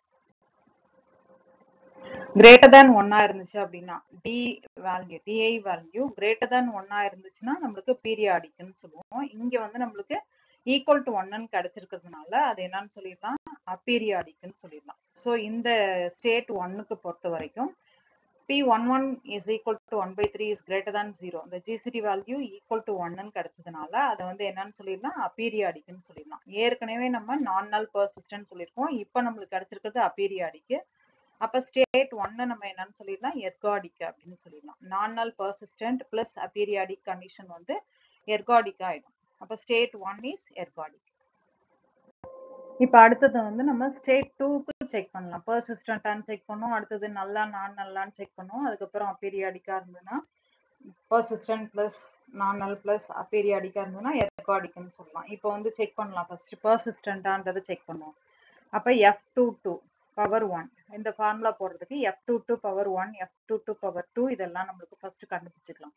கிரேட்டர் தேன் 1 இருந்துச்சு அப்படின்னா டி வேல்யூ கிரேட்டர் தேன் 1 இருந்துச்சுன்னா நம்மளுக்கு பீரியாடிக்னு சொல்லுவோம். இங்க வந்து நம்மளுக்கு ஈக்குவல் டு 1 கிடைச்சிருக்கிறதுனால அது என்னன்னு சொல்லிடலாம்? அப்பீரியாடிக்னு சொல்லிடலாம். ஸோ இந்த ஸ்டேட் 1க்கு பொறுத்த வரைக்கும் P11 is equal to 1/3 is greater than 0. இந்த GCD வேல்யூ equal to 1 கிடைச்சதுனால அதை வந்து என்னன்னு சொல்லிடலாம்? அப்பீரியாடிக்னு சொல்லிடலாம். ஏற்கனவே நம்ம நான் நல் பர்சிஸ்டன்ட் சொல்லியிருக்கோம். இப்போ நம்மளுக்கு கிடைச்சிருக்கிறது அப்பீரியாடிக். அப்ப ஸ்டேட் 1 நம்ம என்னன்னு சொல்லிடலாம்? எர்காடிக் அப்படின்னு சொல்லிடலாம். நான் நல் பர்சிஸ்டன்ட் பிளஸ் அப்பீரியாடிக் கண்டிஷன் வந்து எர்காடிக் ஆயிடும். அப்ப ஸ்டேட் 1 இஸ் எர்காடிக். இப்போ அடுத்தது வந்து நம்ம ஸ்டேட் 2க்கு செக் பண்ணலாம். பர்சிஸ்டன்டான்னு செக் பண்ணோம். அடுத்தது நல்லா நான் நல்லான்னு செக் பண்ணோம். அதுக்கப்புறம் அப்பீரியாடிக்கா இருந்ததுன்னா பர்சிஸ்டன்ட் பிளஸ் நான் நல் பிளஸ் அப்பீரியாடிக்கா இருந்ததுன்னா எர்காடிக்னு சொல்லலாம். இப்போ வந்து செக் பண்ணலாம். ஃபர்ஸ்ட் பர்சிஸ்டன்டான்றதை செக் பண்ணுவோம். அப்ப F22 பவர் 1 இந்த ஃபார்முலா போடுறதுக்கு F22 பவர் 1 F22 பவர் 2 இதெல்லாம் நம்மளுக்கு ஃபர்ஸ்ட் கண்டுபிடிச்சிக்கலாம்.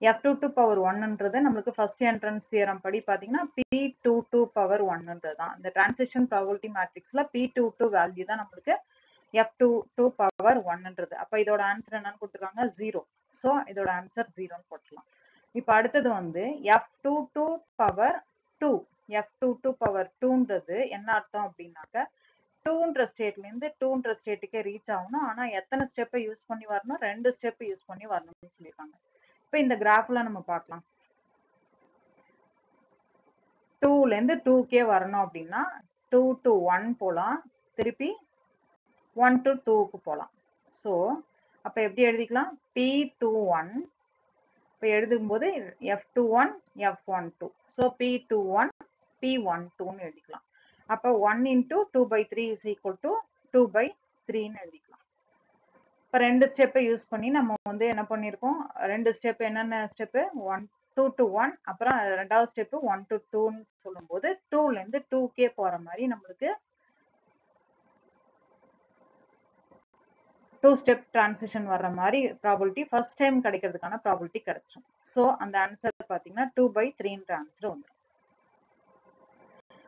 F22 பவர் 1ன்றது நம்மளுக்கு ஃபர்ஸ்ட் என்ட்ரன்ஸ் தியரம் படி பாத்தீங்கன்னா P22 பவர் 1ன்றது தான். இந்த டிரான்சிஷன் ப்ராபபிலிட்டி மேட்ரிக்ஸ்ல P22 வேல்யூ தான் நம்மளுக்கு F22 பவர் 1ன்றது. அப்ப இதோட ஆன்சர் என்னன்னு கொடுத்துருக்காங்க? 0. ஸோ இதோட ஆன்சர் 0ன்னு போட்டுக்கலாம். இப்ப அடுத்தது வந்து F22 பவர் 2 F22 பவர் 2ன்றது என்ன அர்த்தம் அப்படின்னாக்க 2ன்ற ஸ்டேட்ல இருந்து 2ன்ற ஸ்டேட்டுக்கு ரீச் ஆகணும். ஆனா எத்தனை ஸ்டெப்பை யூஸ் பண்ணி வரணும்? 2 ஸ்டெப் யூஸ் பண்ணி வரணும்னு சொல்லியிருக்காங்க. இப்ப இந்த கிராஃப்ல நம்ம பார்க்கலாம். 2ல இருந்து 2கே வரணும் அப்படின்னா 2 to 1 போலாம், திருப்பி 1 to 2க்கு போலாம். ஸோ அப்ப எப்படி எழுதிக்கலாம்? P21 இப்ப எழுதும்போது F21 F12. ஸோ P21 P12ன்னு எழுதிக்கலாம். அப்ப 1 into 2/3 is equal to 2/3ன்னு எழுதிக்கலாம். இப்ப ரெண்டு ஸ்டெப்பை யூஸ் பண்ணி நம்ம வந்து என்ன பண்ணிருக்கோம்? ரெண்டு ஸ்டெப் என்னென்ன ஸ்டெப்? 2 to 1 அப்புறம் ரெண்டாவது ஸ்டெப் 1 to 2ன்னு சொல்லும்போது 2ல இருந்து 2கே போற மாதிரி நம்மளுக்கு 2 ஸ்டெப் டிரான்சிஷன் வர்ற மாதிரி ப்ராபபிலிட்டி ஃபர்ஸ்ட் டைம் கிடைக்கிறதுக்கான ப்ராபபிலிட்டி கிடைச்சிடும். ஸோ அந்த ஆன்சர் பாத்தீங்கன்னா 2/3ன்ற ஆன்சர் வந்துடும்.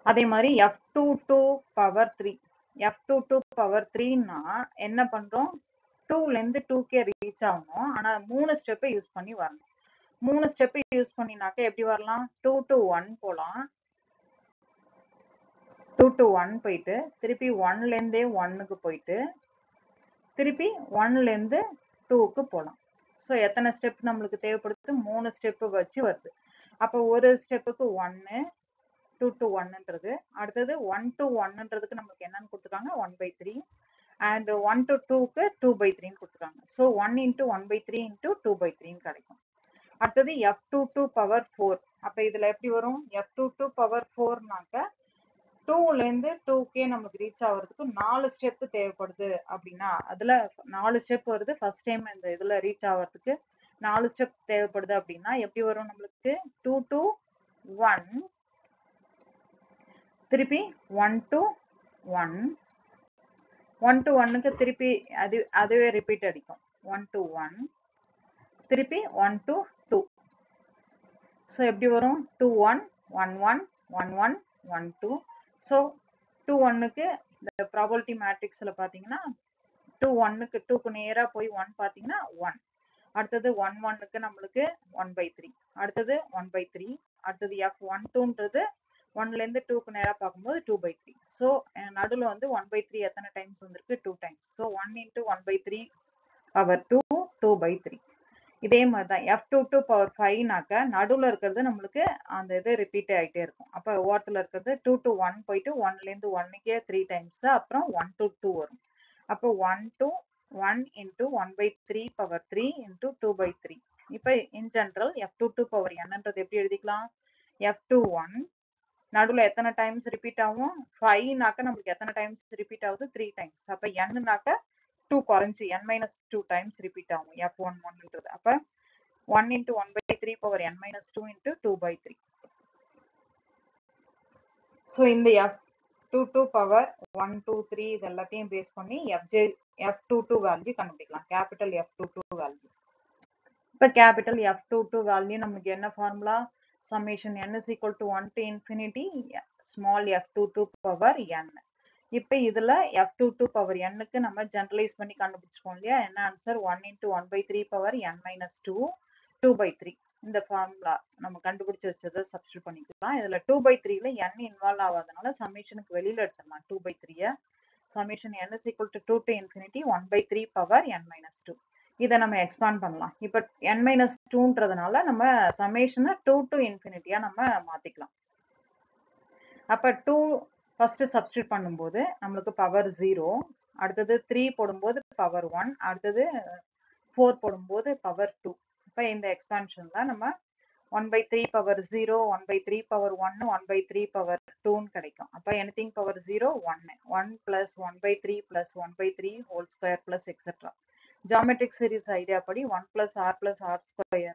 அதே மாதிரி F22 பவர் 3 F22 பவர் 3ன்னா என்ன பண்றோம்? 2ல இருந்து 2கே ரீச் ஆகணும். ஆனா 3 ஸ்டெப்பை யூஸ் பண்ணி வரணும். 3 ஸ்டெப் யூஸ் பண்ணினாக்க எப்படி வரலாம்? 2 to 1 போலாம், 2 to 1 போயிட்டு திருப்பி 1ல இருந்தே 1க்கு போயிட்டு திருப்பி 1ல இருந்து 2க்கு போலாம். ஸோ எத்தனை ஸ்டெப் நம்மளுக்கு தேவைப்படுது? 3 ஸ்டெப் வச்சு வருது. அப்போ ஒரு ஸ்டெப்புக்கு 1 2 to 1ன்றது, அடுத்தது 1 to 1ன்றதுக்கு நம்மளுக்கு என்னன்னு கொடுத்துருக்காங்க? 1/3 and 1 to 2க்கு 2/3ன்னு கொடுத்துருக்காங்க. ஸோ 1 into 1/3 into 2/3ன்னு கிடைக்கும். அடுத்தது F22 பவர் 4. அப்ப இதுல எப்படி வரும்? F22 பவர் 4னாக்க 2ல இருந்து 2கே நமக்கு ரீச் ஆகிறதுக்கு 4 ஸ்டெப் தேவைப்படுது அப்படின்னா அதுல 4 ஸ்டெப் வருது. ஃபர்ஸ்ட் டைம் இந்த இதுல ரீச் ஆகிறதுக்கு 4 ஸ்டெப் தேவைப்படுது அப்படின்னா எப்படி வரும் நம்மளுக்கு? 2 to 1 திருப்பி 1 to 1 1 to 1க்கு திருப்பி அதுவே ரிப்பீட் அடிக்கும். 1 to 1 திருப்பி 1 to 2. ஸோ எப்படி வரும்? 2 1 1 1 1 1 1 2. ஸோ 2 1க்கு இந்த ப்ராபபிலிட்டி மேட்ரிக்ஸ்ல பார்த்தீங்கன்னா 2 1க்கு 2க்கு நேரா போய் 1 பார்த்தீங்கன்னா 1. அடுத்தது 1 1க்கு நம்மளுக்கு 1/3. அடுத்தது 1/3. அடுத்தது F12ன்றது 1லேருந்து 2க்கு நேரா பார்க்கும்போது 2/3. ஸோ நடுவில் வந்து 1/3 எத்தனை டைம்ஸ் வந்திருக்கு? 2 டைம்ஸ். So 1 into 1/3 power 2 2/3. இதே மாதிரி தான் F22 power 5னாக்க நடுவில் இருக்கிறது நம்மளுக்கு அந்த இது ரிப்பீட் ஆகிட்டே இருக்கும். அப்போ ஓரத்தில் இருக்கிறது 2 to 1 போயிட்டு 1லேருந்து 1க்கே 3 டைம்ஸ், அப்புறம் 1 to 2 வரும். அப்போ 1 to 1 into 1/3 power 3 into 2/3. இப்போ இன் ஜென்ரல் F22 power nன்றது எப்படி எழுதிக்கலாம்? F21 நடுவில் எத்தனை டைம்ஸ் ரிப்பீட் ஆகும்? 5னாக்க நம்மளுக்கு எத்தனை டைம்ஸ் ரிப்பீட் ஆகுது? 3 டைம்ஸ். அப்போ nனாக்க 2 குறைஞ்சி n-2 டைம்ஸ் ரிப்பீட் ஆகும் F11ன்றது. அப்போ 1 into 1/3 power n-2 into 2/3. So இந்த F22 power 1 2 3 இது எல்லாத்தையும் பேஸ் பண்ணி F22 வேல்யூ கண்டுபிடிக்கலாம். Capital F22 value. இப்போ கேபிட்டல் F22 வேல்யூ நமக்கு என்ன formula? summation n is equal to 1 to infinity small f22 power n. இப்போ இதுல f22 power n-க்கு நம்ம ஜெனரலைஸ் பண்ணி கண்டுபிடிச்சிப்போம் இல்லையா? என்ன ஆன்சர்? 1 into 1/3 power n-2 2/3. இந்த ஃபார்முலா நம்ம கண்டுபிடிச்சு வச்சதை சப்ஸ்டிட்யூட் பண்ணிக்கலாம். இதுல 2/3ல n இன்வால்வ் ஆகாதனால சம்மேஷனுக்கு வெளியில எடுத்துடலாம் 2/3. summation n is equal to 2 to infinity 1/3 power n-2. இதை நம்ம எக்ஸ்பாண்ட் பண்ணலாம். இப்போ n-2ன்றதுனால நம்ம சம்மேஷனை 2 to infinity-யா நம்ம மாத்திக்கலாம். அப்ப 2 ஃபர்ஸ்ட் சப்ஸ்டிட்யூட் பண்ணும்போது நம்மளுக்கு பவர் 0, அடுத்தது 3 போடும்போது பவர் 1, அடுத்தது 4 போடும்போது பவர் 2. இப்போ இந்த எக்ஸ்பான்ஷன்ல நம்ம 1/3 பவர் 0, 1/3 பவர் 1, 1/3 பவர் 2ன்னு கிடைக்கும். அப்போ anything power 0 1, 1 plus 1/3 plus 1/3 whole square plus etc. Geometric series idea படி 1 plus r square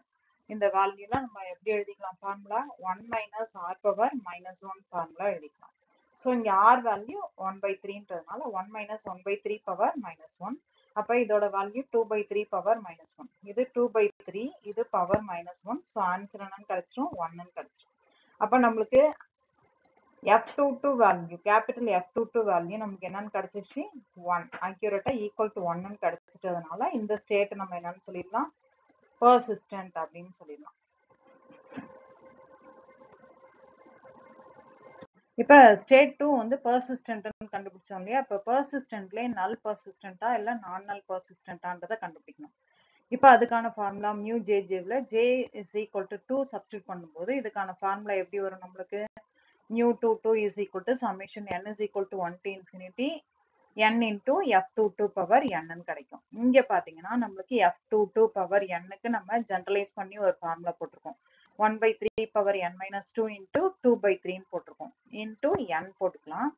இந்த வேல்யூலாம் நம்ம எப்படி எழுதிக்கலாம்? Formula 1 minus r power -1 formula எழுதிக்கலாம். ஸோ இங்கே r வேல்யூ 1/3ன்றதுனால 1 minus 1/3 power -1. அப்போ இதோட வேல்யூ 2/3 power -1. இது 2/3, இது பவர் -1. ஸோ ஆன்சர் என்னன்னு கிடைச்சிரும்? 1ன்னு கிடைச்சிரும். அப்போ நம்மளுக்கு F22 value, capital F22 value நமக்கு என்னன்னு கிடைச்சிச்சு? 1. அக்யூரேட்டா ஈக்குவல் டு 1ன்னு கிடைச்சிட்டதுனால இந்த ஸ்டேட் நம்ம என்னன்னு சொல்லிடலாம்? persistent அப்படின்னு சொல்லிடலாம். இப்ப ஸ்டேட் 2 வந்து persistentன்னு கண்டுபிடிச்சோம் இல்லையா? இப்ப persistentலயே null persistent-ஆ இல்ல non null persistent-ஆன்றதை கண்டுபிடிக்கணும். இப்ப அதுக்கான formula mu jjல j is equal to 2 substitute பண்ணும்போது இதுக்கான ஃபார்முலா எப்படி வரும் நம்மளுக்கு? mu22 is equal to summation n is equal to 1 to infinity n into f22 power n ன்னு கிடைக்கும். இங்க பாத்தீங்கன்னா நம்மளுக்கு f22 power n-க்கு நம்ம ஜெனரலைஸ் பண்ணி ஒரு ஃபார்முலா போட்டிருக்கோம். 1/3 power n-2 into 2/3 போட்டிருக்கோம். into n போட்டுக்கலாம்.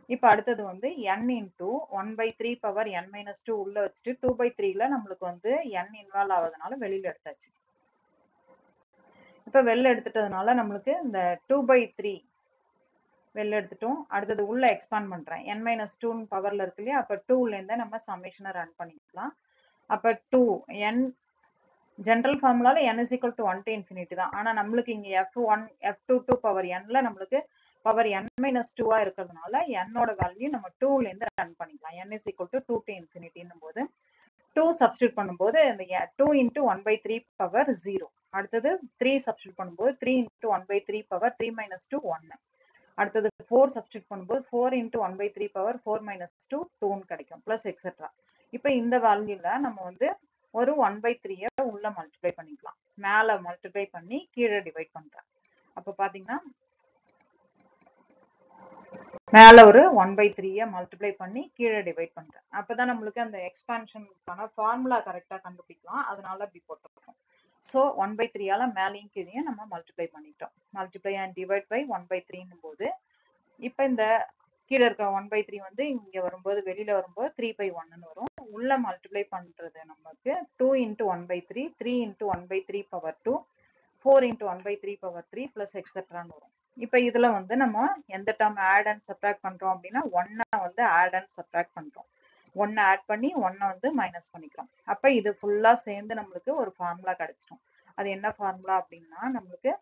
இப்ப அடுத்தது வந்து n into 1/3 power n-2 உள்ள வச்சுட்டு 2/3ல நம்மளுக்கு வந்து n இன்வால்வ் ஆவதனால வெளியில எடுத்தாச்சு. இப்ப வெளில எடுத்துட்டதுனால நம்மளுக்கு இந்த 2/3 வெளில எடுத்துட்டோம். அடுத்தது உள்ள எக்ஸ்பாண்ட் பண்றேன். n-2 பவர்ல இருக்கு இல்லையா? அப்ப 2ல இருந்து நம்ம சம்மேஷனை ரன் பண்ணிக்கலாம். அப்ப 2 n ஜெனரல் ஃபார்முலால n is equal to 1 to infinity தான். ஆனா நம்மளுக்கு இங்க f22 பவர் n-ல நம்மளுக்கு பவர் n-2 இருக்கிறதுனால n-ஓட வேல்யூ நம்ம 2ல இருந்து ரன் பண்ணிக்கலாம். n is equal to 2 to infinity-ன்னும் போது 2 சப்ஸ்டிட்யூட் பண்ணும்போது இந்த 2 into 1/3 பவர் 0. அடுத்தது 3 சப்ஸ்டிட்யூட் பண்ணும்போது 3 into 1/3 பவர் 3 - 2 1. அடுத்தது 4 சப்ஸ்டிட்யூட் பண்ணும்போது 4 into 1/3 பவர் 4 - 2 2ன்னு கிடைக்கும். Plus etcetera. இப்போ இந்த வேல்யூல நம்ம வந்து ஒரு 1/3 உள்ள மல்டிப்ளை பண்ணிக்கலாம். மேல மல்டிப்ளை பண்ணி கீழே டிவைட் பண்றேன். அப்ப பாத்தீங்கன்னா மேல ஒரு 1/3 மல்டிப்ளை பண்ணி கீழே டிவைட் பண்றேன். அப்பதான் நம்மளுக்கு அந்த எக்ஸ்பான்ஷனுக்கான ஃபார்முலா கரெக்டா கண்டுபிடிக்கலாம். அதனால அப்படி போட்டிருக்கோம். ஸோ 1/3ஆல மேலையும் கீழே நம்ம மல்டிப்ளை பண்ணிட்டோம். மல்டிப்ளை அண்ட் டிவைட் பை 1/3ன்னும் போது இப்போ இந்த கீழே இருக்க 1/3 வந்து இங்க வரும்போது வெளியில வரும்போது 3/1ன்னு வரும். உள்ள மல்டிப்ளை பண்றது நமக்கு 2 into 1/3, 3 into 1/3 power 2, 4 into 1/3 power 3 plus எக்ஸெட்ரான்னு வரும். இப்போ இதுல வந்து நம்ம எந்த டேர்ம் ஆட் அண்ட் சப்ட்ராக்ட் பண்றோம் அப்படின்னா 1 வந்து ஆட் அண்ட் சப்ட்ராக்ட் பண்றோம். 1 ஆட் பண்ணி 1 வந்து மைனஸ் பண்ணிக்கிறோம். அப்ப இது ஃபுல்லா சேர்ந்து நம்மளுக்கு ஒரு ஃபார்முலா கிடைச்சிடும். அது என்ன ஃபார்முலா அப்படின்னா நம்மளுக்கு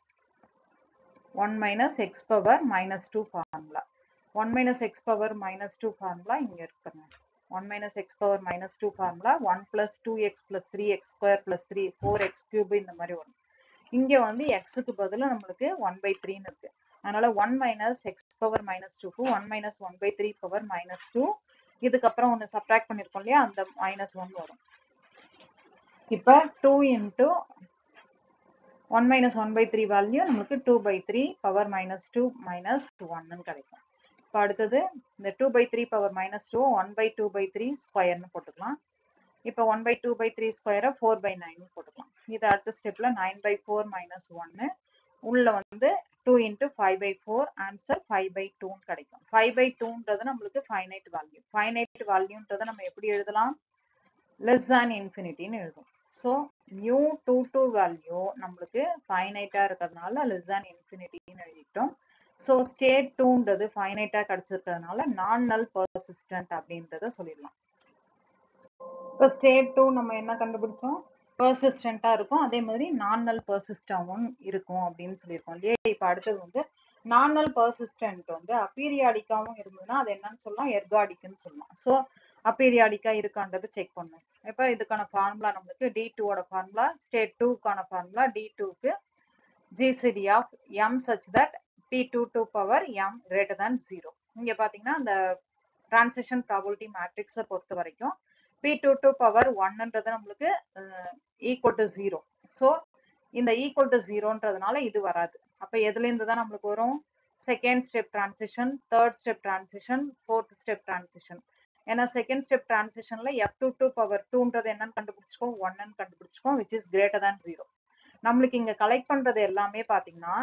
1 minus x power minus 2 formula. 1 minus x power minus 2 formula இங்க இருக்குங்க. 1 minus x power minus 2 formula 1 plus 2x plus 3x square plus 3 4x cube இந்த மாதிரி வரும். இங்க வந்து x க்கு பதிலா நம்மளுக்கு 1 by 3 ன்னு இருக்கு. அதனால 1 minus x power minus 2 க்கு 1 minus 1 by 3 power minus 2 இதுக்கு அப்புறம் ஒன்னு சப்ட்ராக்ட் பண்ணிருக்கோம் இல்லையா, அந்த minus 1 வரும். இப்ப 2 into 1 minus 1 by 3 value நமக்கு 2 by 3 power minus 2 minus 1 ன்னு கிடைக்கும். இப்ப அடுத்தது இந்த 2 by 3 power minus 2 1 by 2 by 3 square ன்னு போட்டுக்கலாம். இப்ப 1 by 2 by 3 square 4 by 9 ன்னு போட்டுக்கலாம். இது அடுத்த ஸ்டெப்ல 9 by 4 minus 1 உள்ள வந்து 2 into 5 by 4 answer 5 by 2 ன்னு கிடைக்கும். 5 by 2ன்றது நம்மளுக்கு finite value. finite valueன்றதை நம்ம எப்படி எழுதலாம்? less than infinity ன்னு எழுதும். So mu 2 value நம்மளுக்கு finite இருக்கிறதுனால less than infinity ன்னு எழுதிட்டோம். So state 2ன்றது finite கிடைச்சிருக்கிறதுனால non null persistent அப்படின்றத சொல்லிடலாம். இப்போ state 2 நம்ம என்ன கண்டுபிடிச்சோம்? persistent இருக்கும், அதே மாதிரி non null persistent இருக்கும் அப்படின்னு சொல்லியிருக்கோம் இல்லையா. இப்போ அடுத்தது வந்து non null persistent வந்து aperiodic-ஆவும் இருந்ததுன்னா அது என்னன்னு சொல்லலாம்? ergodic-ன்னு சொல்லலாம். So aperiodic-ஆ இருக்கான்றது செக் பண்ணணும். இப்போ இதுக்கான ஃபார்முலா நம்மளுக்கு D2 ஓட ஃபார்முலா, ஸ்டேட் 2க்கான ஃபார்முலா D2க்கு GCD of m such that P22 power m greater than 0. இங்க பாத்தீங்கன்னா அந்த transition probability matrix பொறுத்த வரைக்கும் P22 power 1ன்றது நம்மளுக்கு equal to 0. So இந்த equal to 0ன்றதுனால இது வராது. அப்ப எதுல இருந்து தான் நம்மளுக்கு வரும்? Second step transition, third step transition, fourth step transition. ஏன்னா செகண்ட் ஸ்டெப் டிரான்சிஷன்ல F22 power 2ன்றது என்னன்னு கண்டுபிடிச்சிக்கோம்? 1ன்னு கண்டுபிடிச்சிக்கோம், which is greater than 0. நம்மளுக்கு இங்க கலெக்ட் பண்றது எல்லாமே பாத்தீங்கன்னா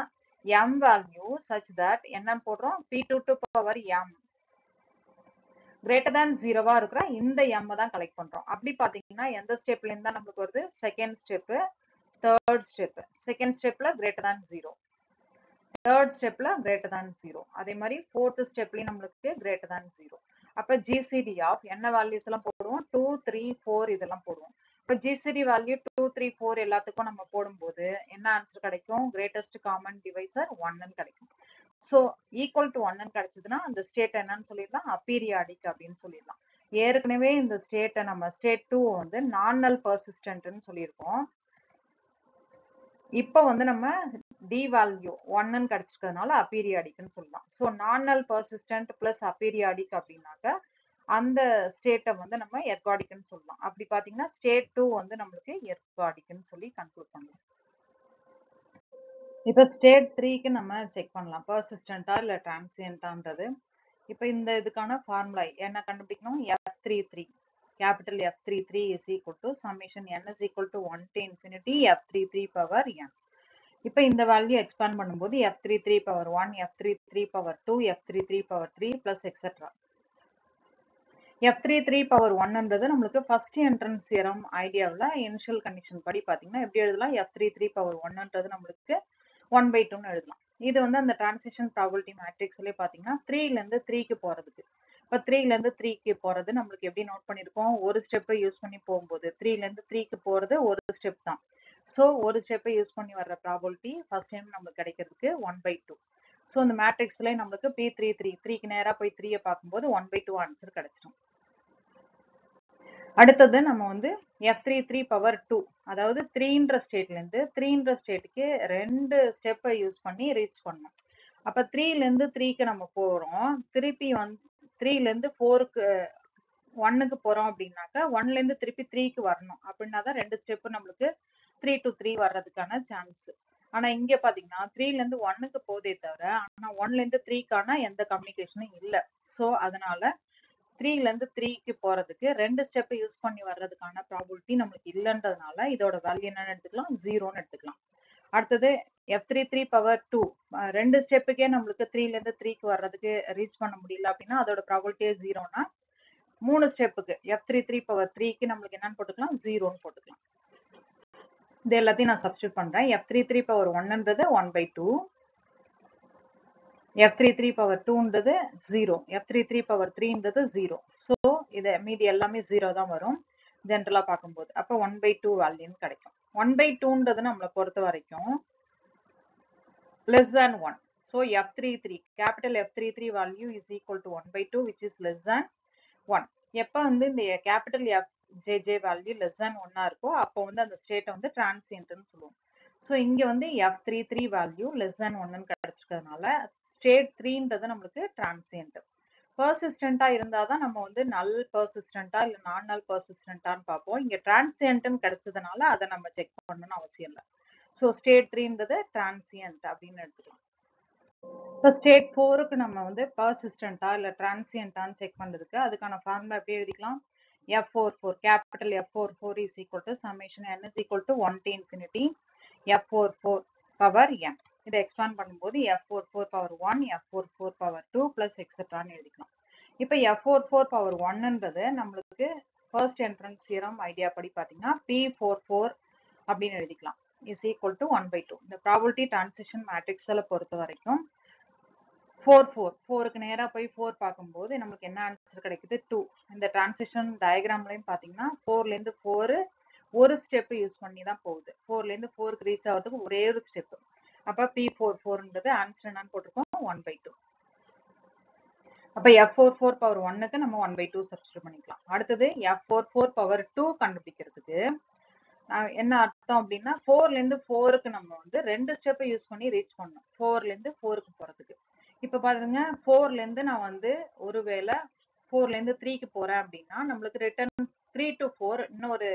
m value such that என்னன்னு போடுறோம்? P22 power m greater than 0-வா இருக்கிற இந்த m தான் கலெக்ட் பண்றோம். அப்படி பாத்தீங்கன்னா எந்த ஸ்டெப்ல இருந்தா நமக்கு வருது? Second step, third step. Second ஸ்டெப்ல greater than 0, தேர்ட் ஸ்டெப்ல greater than 0, அதே மாதிரி ஃபோர்த் ஸ்டெப்லயும் நம்மளுக்கு greater than 0. அப்ப GCD of என்ன வேல்யூஸ் எல்லாம் போடுவோம்? 2 3 4 இதெல்லாம் போடுவோம். இப்ப GCD வேல்யூ 2 3 4 எல்லாத்துக்கும் நம்ம போடும்போது என்ன ஆன்சர் கிடைக்கும்? கிரேட்டஸ்ட் காமன் டிவைசர் 1ன்னு கிடைக்கும். சோ ஈக்குவல் டு 1ன்னு கிடைச்சதுன்னா அந்த ஸ்டேட் என்னன்னு சொல்லிடலாம்? அப்பீரியாடிக் அப்படின்னு சொல்லிடலாம். ஏற்கனவே இந்த ஸ்டேட்டை நம்ம ஸ்டேட் 2 வந்து நான் நல் பர்சிஸ்டன்ட்னு சொல்லியிருக்கோம். இப்போ வந்து நம்ம D வேல்யூ 1ன்னு கிடைச்சிருக்கிறதுனால அப்பீரியாடிக்னு சொல்லலாம். ஸோ நான் நல் பர்சிஸ்டன்ட் பிளஸ் அப்பீரியாடிக் அப்படின்னாக்க அந்த ஸ்டேட்டை வந்து நம்ம எர்காடிக்னு சொல்லலாம். அப்படி பார்த்தீங்கன்னா ஸ்டேட் 2 வந்து நம்மளுக்கு எர்காடிக்னு சொல்லி கன்க்ளூட் பண்ணலாம். இப்போ ஸ்டேட் 3க்கு நம்ம செக் பண்ணலாம் பர்சிஸ்டன்டா இல்லை டிரான்சியன்டான்றது. இப்போ இந்த இதுக்கான ஃபார்முலா என்ன கண்டுபிடிக்கணும்? F33 capital F33 is equal to summation n is equal to 1 to infinity F33 power n. இப்போ இந்த வேல்யூ எக்ஸ்பேண்ட் பண்ணும்போது F33 power 1, F33 power 2, F33 power 3 plus etc. F33 power 1ன்றது நம்மளுக்கு ஃபர்ஸ்ட் என்ட்ரன்ஸ் தியரம் ஐடியாவில் initial condition படி பார்த்தீங்கன்னா எப்படி எழுதலாம்? F33 power 1ன்றது நம்மளுக்கு 1 by 2ன்னு எழுதலாம். இது வந்து அந்த டிரான்சிஷன் ப்ராபபிலிட்டி மேட்ரிக்ஸ்லேயே பார்த்தீங்கன்னா 3லேருந்து 3க்கு போகிறதுக்கு. இப்போ 3லேருந்து 3க்கு போகிறது நம்மளுக்கு எப்படி நோட் பண்ணியிருக்கோம்? ஒரு ஸ்டெப்பை யூஸ் பண்ணி போகும்போது 3லேருந்து 3க்கு போகிறது ஒரு ஸ்டெப் தான். ஸோ ஒரு ஸ்டெப்பை யூஸ் பண்ணி வர்ற ப்ராபபிலிட்டி ஃபர்ஸ்ட் டைம் நம்மளுக்கு கிடைக்கிறதுக்கு 1 by 2. ஸோ இந்த மேட்ரிக்ஸ்லேயே நம்மளுக்கு P33 3க்கு நேராக போய் 3யை பார்க்கும்போது 1 by 2 ஆன்சர் கிடைச்சிடும். அடுத்தது நம்ம வந்து F33 power 2, அதாவது 3ன்ற ஸ்டேட்லேருந்து 3ன்ற ஸ்டேட்டுக்கு 2 ஸ்டெப்பை யூஸ் பண்ணி ரீச் பண்ணோம். அப்போ 3லேருந்து 3க்கு நம்ம போகிறோம், திருப்பி 3லேருந்து 4க்கு 1க்கு போகிறோம் அப்படின்னாக்கா 1லேருந்து திருப்பி 3க்கு வரணும். அப்படின்னா தான் 2 ஸ்டெப்பு நம்மளுக்கு 3 to 3 வர்றதுக்கான சான்ஸ். ஆனால் இங்கே பார்த்தீங்கன்னா 3லேருந்து 1க்கு போதே தவிர ஆனால் 1லேருந்து 3க்கான எந்த கம்யூனிகேஷனும் இல்லை. ஸோ அதனால 3லேருந்து 3க்கு போகிறதுக்கு 2 ஸ்டெப்பை யூஸ் பண்ணி வர்றதுக்கான ப்ராபபிலிட்டி நம்மளுக்கு இல்லைன்றதுனால இதோட வேல்யூ என்னன்னு எடுத்துக்கலாம்? 0ன்னு எடுத்துக்கலாம். அடுத்தது F33 power 2 2 ஸ்டெப்புக்கே நம்மளுக்கு 3லேருந்து 3க்கு வர்றதுக்கு ரீச் பண்ண முடியல அப்படின்னா அதோட ப்ராபபிலிட்டியே 0னா 3 ஸ்டெப்புக்கு F33 power 3க்கு நம்மளுக்கு என்னன்னு போட்டுக்கலாம்? 0ன்னு போட்டுக்கலாம். இது எல்லாத்தையும் நான் சப்ஸ்டியூட் பண்றேன். F33 power 1ன்றது 1 by 2 f33 power 2ன்றது 0, f33 power 3ன்றது 0. So இதை மீதி எல்லாமே 0 தான் வரும் ஜென்ரலாக பார்க்கும்போது. அப்போ 1/2 வேல்யூன்னு கிடைக்கும். 1/2ன்றது நம்மளை பொறுத்த வரைக்கும் less than 1. So f33, capital F33 value is equal to 1/2, which is less than 1. எப்போ வந்து இந்த capital FJJ value less than 1 இருக்கோ அப்போ வந்து அந்த ஸ்டேட்டை வந்து டிரான்சியன்ட்னு சொல்லுவோம். ஸோ இங்கே வந்து f33 வேல்யூ less than 1ன்னு கிடைச்சிருக்கிறதுனால ஸ்டேட் 3ன்றது நம்மளுக்கு டிரான்சியன்ட். பர்சிஸ்டண்டா இருந்தால் தான் நம்ம வந்து நல் பர்சிஸ்டண்டா இல்லை நான் நல் பர்சிஸ்டண்டான்னு பார்ப்போம். இங்கே டிரான்சியன்ட்னு கிடைச்சதுனால அதை நம்ம செக் பண்ணணும்னு அவசியம் இல்லை. ஸோ ஸ்டேட் 3ன்றது டிரான்சியன்ட் அப்படின்னு எடுத்துக்கலாம். இப்போ ஸ்டேட் 4க்கு நம்ம வந்து பர்சிஸ்டண்டா இல்லை டிரான்சியன்டான்னு செக் பண்ணுறதுக்கு அதுக்கான ஃபார்முலா எப்படி எழுதிக்கலாம்? F44, capital F44 is equal to summation n is equal to 1 to infinity F44 power n. இதை எக்ஸ்பாண்ட் பண்ணும்போது F44 power 1, F44 power 2 plus எக்ஸெட்ரான்னு எழுதிக்கலாம். இப்போ F44 power 1ன்றது நம்மளுக்கு ஃபர்ஸ்ட் என்ட்ரன்ஸ் தியரம் ஐடியா படி பார்த்தீங்கன்னா P44 அப்படின்னு எழுதிக்கலாம் is equal to 1/2. இந்த ப்ராபபிலிட்டி டிரான்சிஷன் மேட்ரிக்ஸில் பொறுத்த வரைக்கும் 4க்கு நேராக போய் 4 பார்க்கும்போது நமக்கு என்ன ஆன்சர் கிடைக்குது? 2. இந்த டிரான்சிஷன் டயக்ராம்லையும் பார்த்தீங்கன்னா 4லேருந்து 4 ஒரு ஸ்டெப் யூஸ் பண்ணி தான் போகுது. 4லேருந்து 4க்கு ரீச் ஆகிறதுக்கு ஒரே ஒரு ஸ்டெப். அப்போ P44ன்றது ஆன்சர் என்னன்னு போட்டிருக்கோம்? 1/2. அப்போ F44 power 1க்கு நம்ம 1/2 சப்ஸ்டிட்யூட் பண்ணிக்கலாம். அடுத்தது F44 power 2 கண்டுபிடிக்கிறதுக்கு என்ன அர்த்தம் அப்படின்னா 4லேருந்து 4க்கு நம்ம வந்து 2 ஸ்டெப்பை யூஸ் பண்ணி ரீச் பண்ணோம் 4லேருந்து 4க்கு போகிறதுக்கு. இப்போ பாருங்க 4லேருந்து நான் வந்து ஒருவேளை 4லேருந்து 3க்கு போகிறேன் அப்படின்னா நம்மளுக்கு ரிட்டர்ன் 3 to 4 இன்னொரு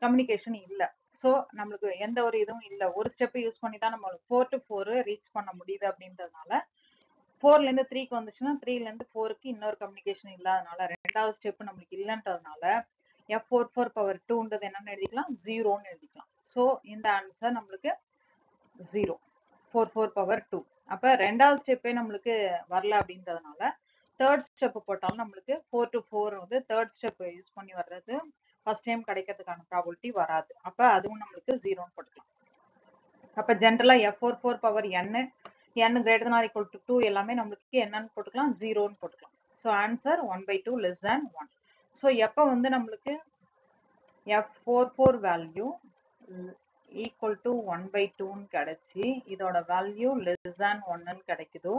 கம்யூனிகேஷன் இல்லை. ஸோ நம்மளுக்கு எந்த ஒரு இதுவும் இல்லை. ஒரு ஸ்டெப்பை யூஸ் பண்ணி தான் நம்ம 4 to 4 ரீச் பண்ண முடியுது அப்படின்றதுனால 4லேருந்து 3க்கு வந்துச்சுன்னா 3லேருந்து 4க்கு இன்னொரு கம்யூனிகேஷன் இல்லாதனால ரெண்டாவது ஸ்டெப் நம்மளுக்கு இல்லைன்றதுனால F44 power 2ன்றது என்னன்னு எழுதிக்கலாம்? 0ன்னு எழுதிக்கலாம். ஸோ இந்த ஆன்சர் நம்மளுக்கு 0, 44 power 2. அப்போ ரெண்டாவது ஸ்டெப்பே நம்மளுக்கு வரல அப்படின்றதுனால தேர்ட் ஸ்டெப் போட்டாலும் நம்மளுக்கு 4 to 4 வந்து தேர்ட் ஸ்டெப் யூஸ் பண்ணி வர்றது ஃபர்ஸ்ட் டைம் கிடைக்கிறதுக்கான ப்ராபபிலிட்டி வராது. அப்போ அதுவும் நம்மளுக்கு 0ன்னு போட்டுக்கலாம். அப்போ ஜென்ரலாக F44 power n greater than or equal to 2 எல்லாமே நம்மளுக்கு என்னன்னு போட்டுக்கலாம்? 0ன்னு போட்டுக்கலாம். So answer 1/2 less than 1. So எப்போ வந்து நம்மளுக்கு F44 வேல்யூ ஈக்குவல் டு 1/2ன்னு கிடைச்சி இதோட வேல்யூ லெஸ் தேன் 1ன்னு கிடைக்குதோ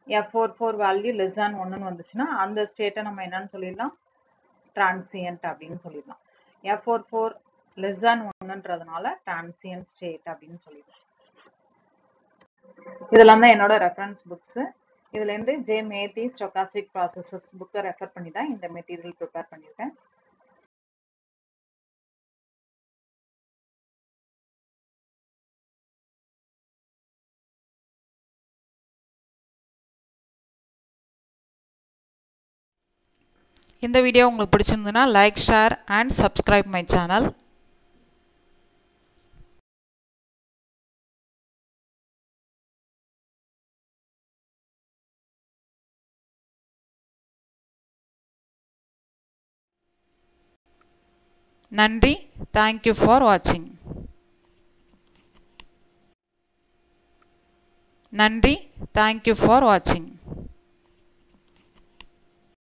F44 வேல்யூ லெஸ் தேன் 1ன்னு வந்துச்சுன்னா அந்த ஸ்டேட்டை நம்ம என்னன்னு சொல்லிடலாம்? டிரான்சியன்ட் அப்படின்னு சொல்லிடலாம். F44 லெஸ் தேன் 1ன்றதுனால டிரான்சியன்ட் ஸ்டேட் அப்படின்னு சொல்லிடலாம். இதெல்லாம் தான் என்னோட ரெஃபரன்ஸ் புக்ஸ். இதுலேருந்து ஜே மேத்தி ஸ்டோகாஸ்டிக் ப்ராசஸஸ் புக்கை ரெஃபர் பண்ணி தான் இந்த மெட்டீரியல் ப்ரிப்பேர் பண்ணியிருக்கேன். இந்த வீடியோ உங்களுக்கு பிடிச்சிருந்ததுன்னா like, share and subscribe my channel. நன்றி. தேங்க்யூ ஃபார் வாட்சிங். நன்றி. தேங்க்யூ ஃபார் வாட்சிங்.